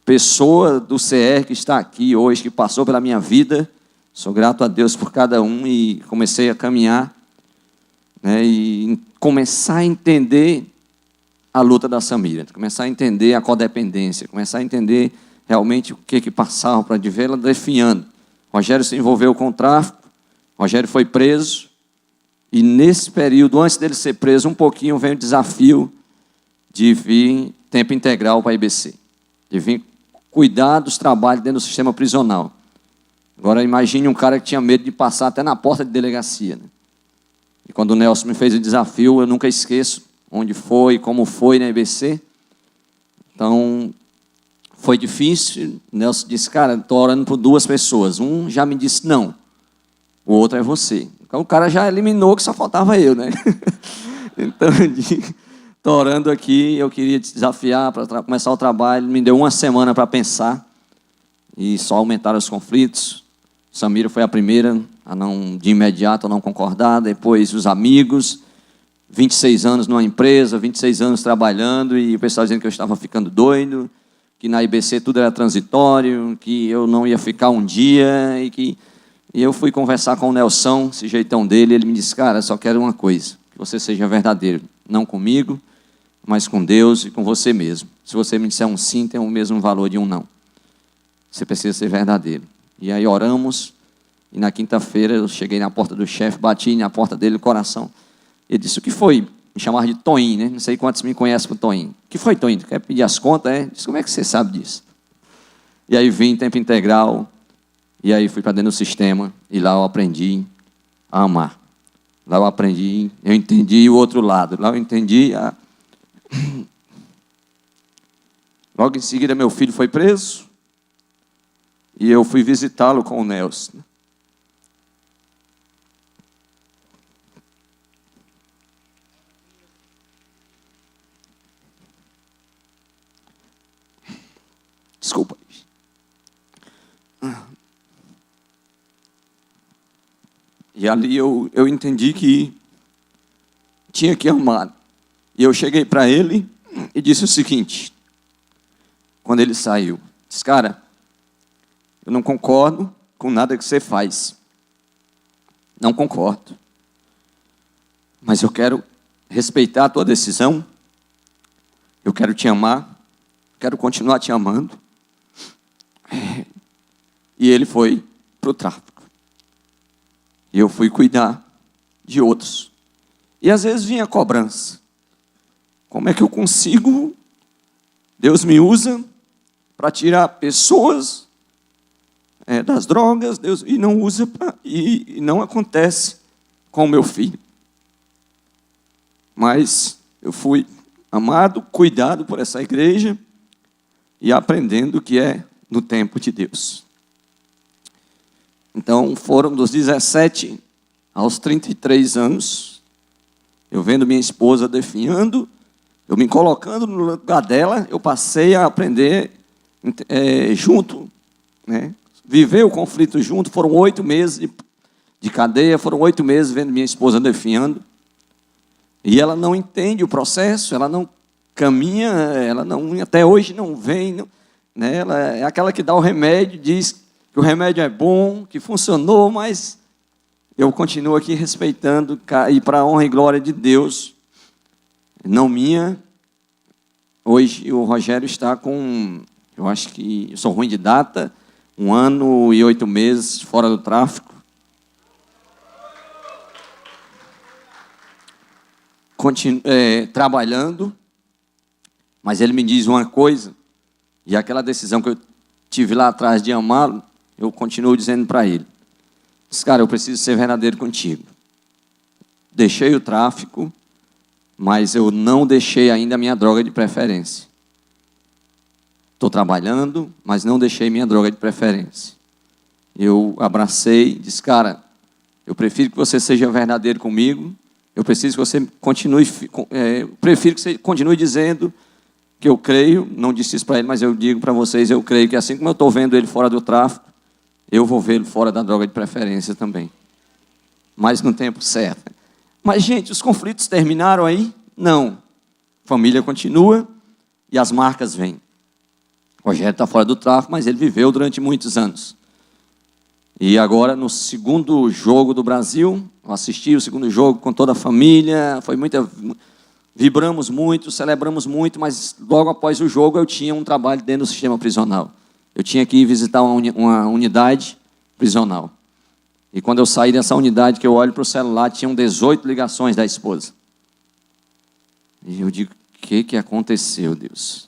Speaker 4: pessoa do CR que está aqui hoje, que passou pela minha vida. Sou grato a Deus por cada um, e comecei a caminhar, né, e começar a entender a luta da Samira, começar a entender a codependência, começar a entender realmente o que passava, para ver ela definhando. Rogério se envolveu com o tráfico, Rogério foi preso, e nesse período, antes dele ser preso, um pouquinho, veio o desafio de vir tempo integral para a IBC, de vir cuidar dos trabalhos dentro do sistema prisional. Agora, imagine um cara que tinha medo de passar até na porta de delegacia, né? E quando o Nelson me fez o desafio, eu nunca esqueço onde foi, como foi na IBC. Então, foi difícil. O Nelson disse, cara, estou orando por 2 pessoas. Um já me disse não, o outro é você. Então, o cara já eliminou, que só faltava eu, né? Então, eu disse, estou orando aqui, eu queria te desafiar para começar o trabalho. Me deu 1 semana para pensar, e só aumentaram os conflitos. Samira foi a primeira a não, de imediato, a não concordar. Depois os amigos, 26 anos numa empresa, 26 anos trabalhando, e o pessoal dizendo que eu estava ficando doido, que na IBC tudo era transitório, que eu não ia ficar um dia, e eu fui conversar com o Nelson, esse jeitão dele, ele me disse, cara, só quero uma coisa, que você seja verdadeiro, não comigo, mas com Deus e com você mesmo. Se você me disser um sim, tem o mesmo valor de um não. Você precisa ser verdadeiro. E aí oramos, e na quinta-feira eu cheguei na porta do chefe, bati na porta dele, no coração. Ele disse, o que foi? Me chamava de Toinho, né? Não sei quantos me conhecem por Toinho. O que foi, Toinho? Tu quer pedir as contas? É? Disse, como é que você sabe disso? E aí vim, tempo integral, e aí fui para dentro do sistema, e lá eu aprendi a amar. Lá eu aprendi, eu entendi o outro lado. Lá eu entendi a... Logo em seguida, meu filho foi preso, e eu fui visitá-lo com o Nelson. Desculpa. E ali eu entendi que tinha que amar. E eu cheguei para ele e disse o seguinte, quando ele saiu, disse, cara, eu não concordo com nada que você faz. Não concordo. Mas eu quero respeitar a tua decisão. Eu quero te amar quero continuar te amando. E ele foi para o tráfico. E eu fui cuidar de outros. E às vezes vinha a cobrança. Como é que eu consigo? Deus me usa para tirar pessoas das drogas, Deus, e não usa e não acontece com o meu filho. Mas eu fui amado, cuidado por essa igreja e aprendendo o que é no tempo de Deus. Então, foram dos 17 aos 33 anos, eu vendo minha esposa definhando, eu me colocando no lugar dela, eu passei a aprender junto, né? Viver o conflito junto. Foram 8 meses de cadeia, foram 8 meses vendo minha esposa definhando. E ela não entende o processo, ela não caminha, ela não, até hoje não vem, não, né? Ela é aquela que dá o remédio, diz que o remédio é bom, que funcionou, mas eu continuo aqui respeitando, e para a honra e glória de Deus, não minha. Hoje o Rogério está com, eu acho que, eu sou ruim de data, 1 ano e 8 meses fora do tráfico. Trabalhando, mas ele me diz uma coisa, e aquela decisão que eu tive lá atrás de amá-lo, eu continuo dizendo para ele: cara, eu preciso ser verdadeiro contigo. Deixei o tráfico, mas eu não deixei ainda a minha droga de preferência. Estou trabalhando, mas não deixei minha droga de preferência. Eu abracei, disse: cara, eu prefiro que você seja verdadeiro comigo, eu preciso que você continue, prefiro que você continue dizendo que eu creio. Não disse isso para ele, mas eu digo para vocês, eu creio que assim como eu estou vendo ele fora do tráfico, eu vou vê-lo fora da droga de preferência também. Mas no tempo certo. Mas, gente, os conflitos terminaram aí? Não. A família continua e as marcas vêm. O Rogério está fora do tráfico, mas ele viveu durante muitos anos. E agora, no segundo jogo do Brasil, eu assisti o segundo jogo com toda a família, vibramos muito, celebramos muito, mas logo após o jogo eu tinha um trabalho dentro do sistema prisional. Eu tinha que ir visitar uma unidade prisional. E quando eu saí dessa unidade, que eu olho para o celular, tinham 18 ligações da esposa. E eu digo: o que aconteceu, Deus?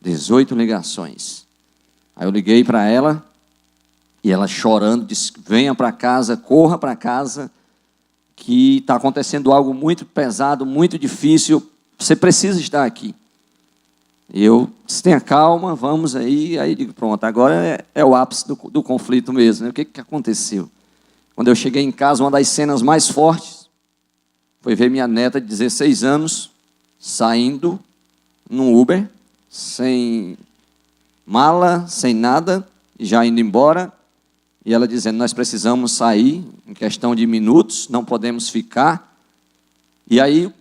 Speaker 4: 18 ligações. Aí eu liguei para ela, e ela chorando, disse: venha para casa, corra para casa, que está acontecendo algo muito pesado, muito difícil, você precisa estar aqui. E eu disse: tenha calma, vamos aí. Aí digo: pronto, agora é o ápice do conflito mesmo, né? O que aconteceu? Quando eu cheguei em casa, uma das cenas mais fortes foi ver minha neta de 16 anos saindo num Uber, sem mala, sem nada, já indo embora. E ela dizendo: nós precisamos sair em questão de minutos, não podemos ficar. E aí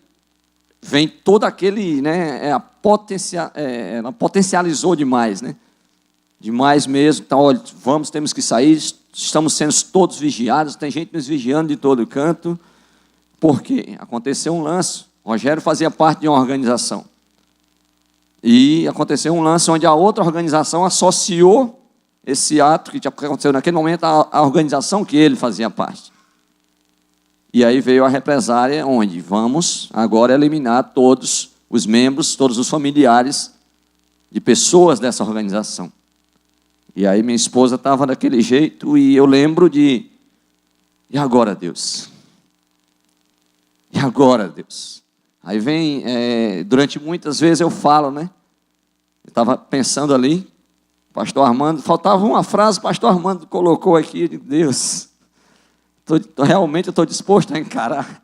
Speaker 4: vem todo aquele, né, ela potencializou demais, né? Demais mesmo. Então, olha, temos que sair, estamos sendo todos vigiados, tem gente nos vigiando de todo canto. Porque aconteceu um lance. O Rogério fazia parte de uma organização. E aconteceu um lance onde a outra organização associou esse ato que aconteceu naquele momento à organização que ele fazia parte. E aí veio a represária, onde vamos agora eliminar todos os membros, todos os familiares de pessoas dessa organização. E aí minha esposa estava daquele jeito, e eu lembro de: e agora, Deus? E agora, Deus? Aí vem, durante muitas vezes eu falo, né? Eu estava pensando ali, pastor Armando, faltava uma frase, o pastor Armando colocou aqui, de Deus, realmente eu estou disposto a encarar.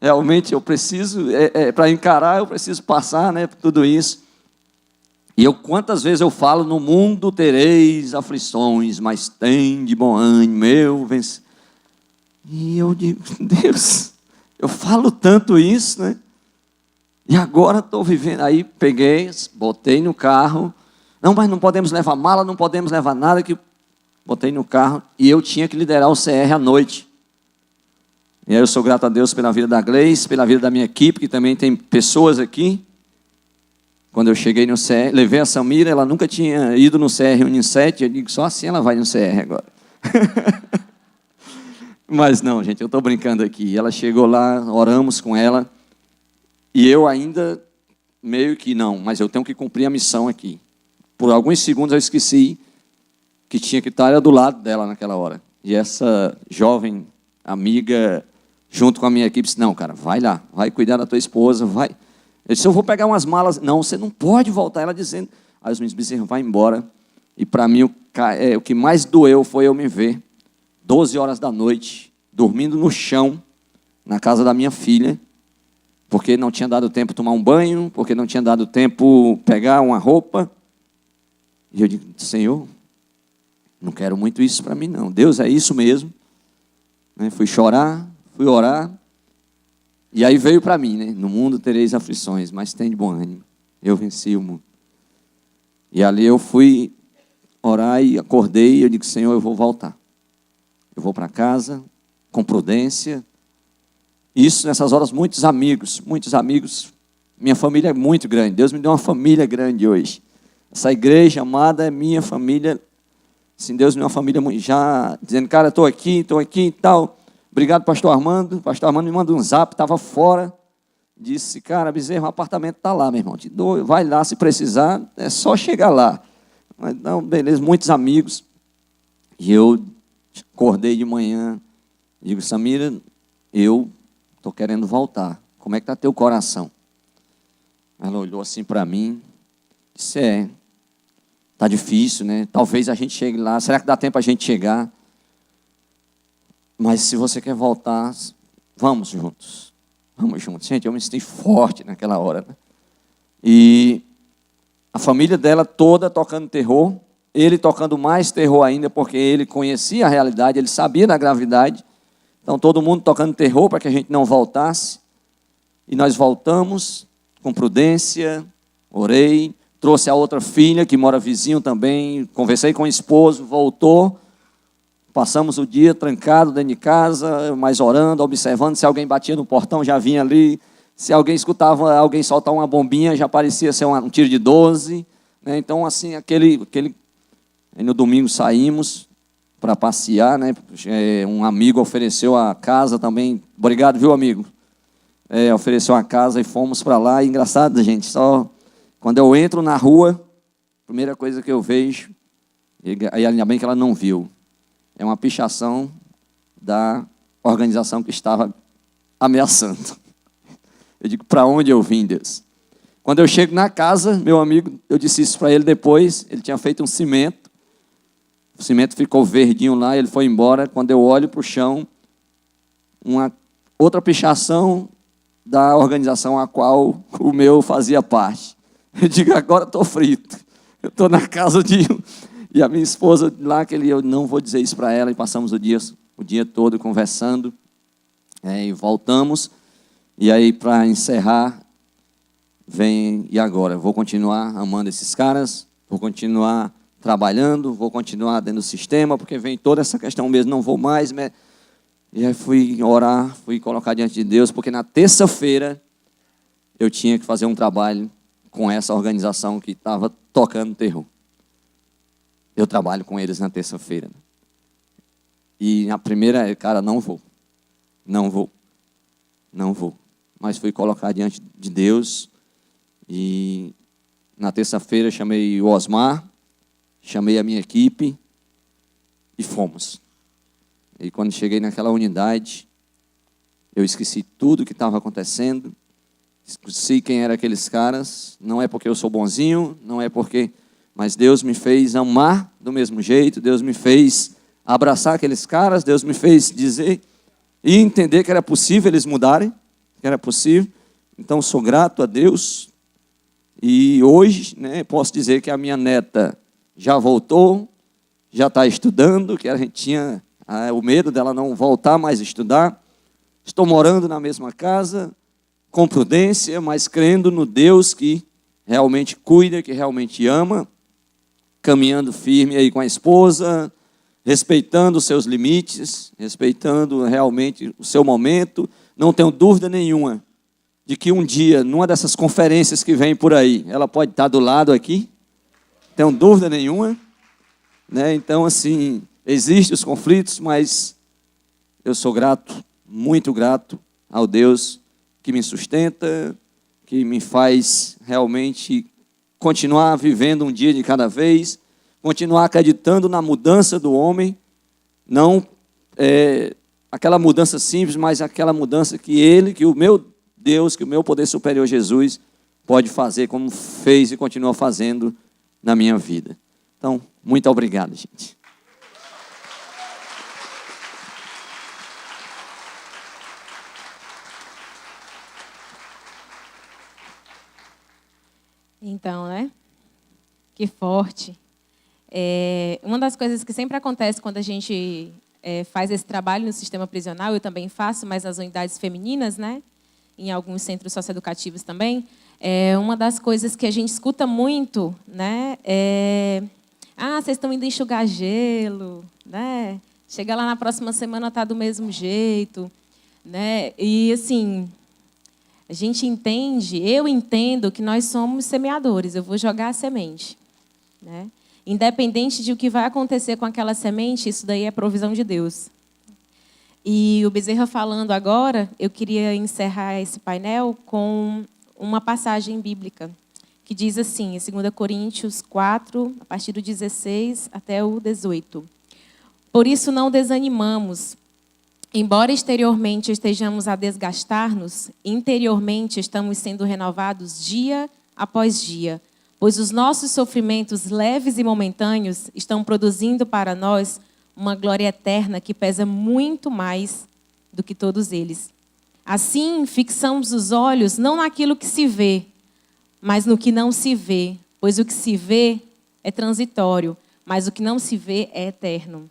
Speaker 4: Realmente eu preciso, para encarar eu preciso passar, né, por tudo isso. E quantas vezes eu falo: no mundo tereis aflições, mas tem de bom ânimo, eu venci. E eu digo: Deus, eu falo tanto isso, né? E agora estou vivendo. Aí peguei, botei no carro. Não, mas não podemos levar mala, não podemos levar nada. Botei no carro e eu tinha que liderar o CR à noite. E aí eu sou grato a Deus pela vida da Gleice, pela vida da minha equipe, que também tem pessoas aqui. Quando eu cheguei no CR, levei a Samira, ela nunca tinha ido no CR Unisete, eu digo, só assim ela vai no CR agora. Mas não, gente, eu estou brincando aqui. Ela chegou lá, oramos com ela, e eu ainda meio que não, mas eu tenho que cumprir a missão aqui. Por alguns segundos eu esqueci que tinha que estar do lado dela naquela hora. E essa jovem amiga, junto com a minha equipe, disse, não, cara, vai lá, vai cuidar da tua esposa, vai. Eu disse, eu vou pegar umas malas. Não, você não pode voltar. Ela dizendo, aí os meninos disseram, vai embora. E para mim, o que mais doeu foi eu me ver, 12 horas da noite, dormindo no chão, na casa da minha filha, porque não tinha dado tempo tomar um banho, porque não tinha dado tempo pegar uma roupa. E eu digo, Senhor, não quero muito isso para mim, não. Deus, é isso mesmo. Fui chorar, fui orar. E aí veio para mim, no mundo tereis aflições, mas tem de bom ânimo. Eu venci o mundo. E ali eu fui orar e acordei e eu digo, Senhor, eu vou voltar. Eu vou para casa, com prudência. Isso, nessas horas, muitos amigos. Minha família é muito grande. Deus me deu uma família grande hoje. Essa igreja amada é minha família. Assim, Deus me deu uma família já dizendo, cara, estou aqui e tal. Obrigado, pastor Armando. O pastor Armando me mandou um zap, estava fora. Disse, cara, Bezerra, o apartamento está lá, meu irmão. Te dou, vai lá, se precisar, é só chegar lá. Mas não, beleza, muitos amigos. E eu acordei de manhã, digo, Samira, eu estou querendo voltar. Como é que está teu coração? Ela olhou assim para mim, disse, está difícil, né? Talvez a gente chegue lá. Será que dá tempo a gente chegar? Mas se você quer voltar, vamos juntos. Vamos juntos. Gente, eu me senti forte naquela hora. E a família dela toda tocando terror, ele tocando mais terror ainda, porque ele conhecia a realidade, ele sabia da gravidade. Então todo mundo tocando terror para que a gente não voltasse. E nós voltamos com prudência, orei, trouxe a outra filha que mora vizinho também, conversei com o esposo, voltou. Passamos o dia trancado dentro de casa, mas orando, observando. Se alguém batia no portão, já vinha ali. Se alguém escutava alguém soltar uma bombinha, já parecia ser um tiro de 12. Então, assim, Aí no domingo saímos para passear. Um amigo ofereceu a casa também. Obrigado, viu, amigo? Ofereceu a casa e fomos para lá. E engraçado, gente, só quando eu entro na rua, a primeira coisa que eu vejo, aí ainda bem que ela não viu, é uma pichação da organização que estava ameaçando. Eu digo, para onde eu vim, Deus? Quando eu chego na casa, meu amigo, eu disse isso para ele depois, ele tinha feito um cimento, o cimento ficou verdinho lá, ele foi embora. Quando eu olho para o chão, uma outra pichação da organização a qual o meu fazia parte. Eu digo, agora estou frito. Eu estou na casa de... E a minha esposa lá, eu não vou dizer isso para ela, e passamos o dia todo conversando, e voltamos. E aí, para encerrar, e agora? Vou continuar amando esses caras, vou continuar trabalhando, vou continuar dentro do sistema, porque vem toda essa questão mesmo, não vou mais. E aí fui orar, fui colocar diante de Deus, porque na terça-feira eu tinha que fazer um trabalho com essa organização que estava tocando terror. Eu trabalho com eles na terça-feira. E a primeira, cara, não vou. Mas fui colocar diante de Deus. E na terça-feira chamei o Osmar, chamei a minha equipe e fomos. E quando cheguei naquela unidade, eu esqueci tudo o que estava acontecendo. Esqueci quem eram aqueles caras. Não é porque eu sou bonzinho, não é porque... Mas Deus me fez amar do mesmo jeito, Deus me fez abraçar aqueles caras, Deus me fez dizer e entender que era possível eles mudarem, que era possível. Então, sou grato a Deus. E hoje, posso dizer que a minha neta já voltou, já está estudando, que a gente tinha o medo dela não voltar mais a estudar. Estou morando na mesma casa, com prudência, mas crendo no Deus que realmente cuida, que realmente ama. Caminhando firme aí com a esposa, respeitando os seus limites, respeitando realmente o seu momento. Não tenho dúvida nenhuma de que um dia, numa dessas conferências que vem por aí, ela pode estar do lado aqui, não tenho dúvida nenhuma, né? Então, assim, existem os conflitos, mas eu sou grato, muito grato ao Deus que me sustenta, que me faz realmente continuar vivendo um dia de cada vez, continuar acreditando na mudança do homem, não aquela mudança simples, mas aquela mudança que o meu Deus, que o meu poder superior Jesus pode fazer, como fez e continua fazendo na minha vida. Então, muito obrigado, gente.
Speaker 1: Então, né? Que forte. Uma das coisas que sempre acontece quando a gente faz esse trabalho no sistema prisional, eu também faço, mas nas unidades femininas, né? Em alguns centros socioeducativos também, uma das coisas que a gente escuta muito, né? Vocês estão indo enxugar gelo, né? Chega lá na próxima semana, tá do mesmo jeito, né? E assim, a gente entende, eu entendo que nós somos semeadores. Eu vou jogar a semente, né? Independente de o que vai acontecer com aquela semente, isso daí é provisão de Deus. E o Bezerra falando agora, eu queria encerrar esse painel com uma passagem bíblica, que diz assim, em 2 Coríntios 4, a partir do 16 até o 18. Por isso não desanimamos. Embora exteriormente estejamos a desgastar-nos, interiormente estamos sendo renovados dia após dia, pois os nossos sofrimentos leves e momentâneos estão produzindo para nós uma glória eterna que pesa muito mais do que todos eles. Assim, fixamos os olhos não naquilo que se vê, mas no que não se vê, pois o que se vê é transitório, mas o que não se vê é eterno.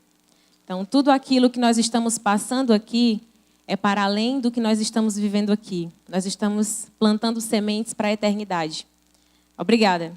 Speaker 1: Então, tudo aquilo que nós estamos passando aqui é para além do que nós estamos vivendo aqui. Nós estamos plantando sementes para a eternidade. Obrigada.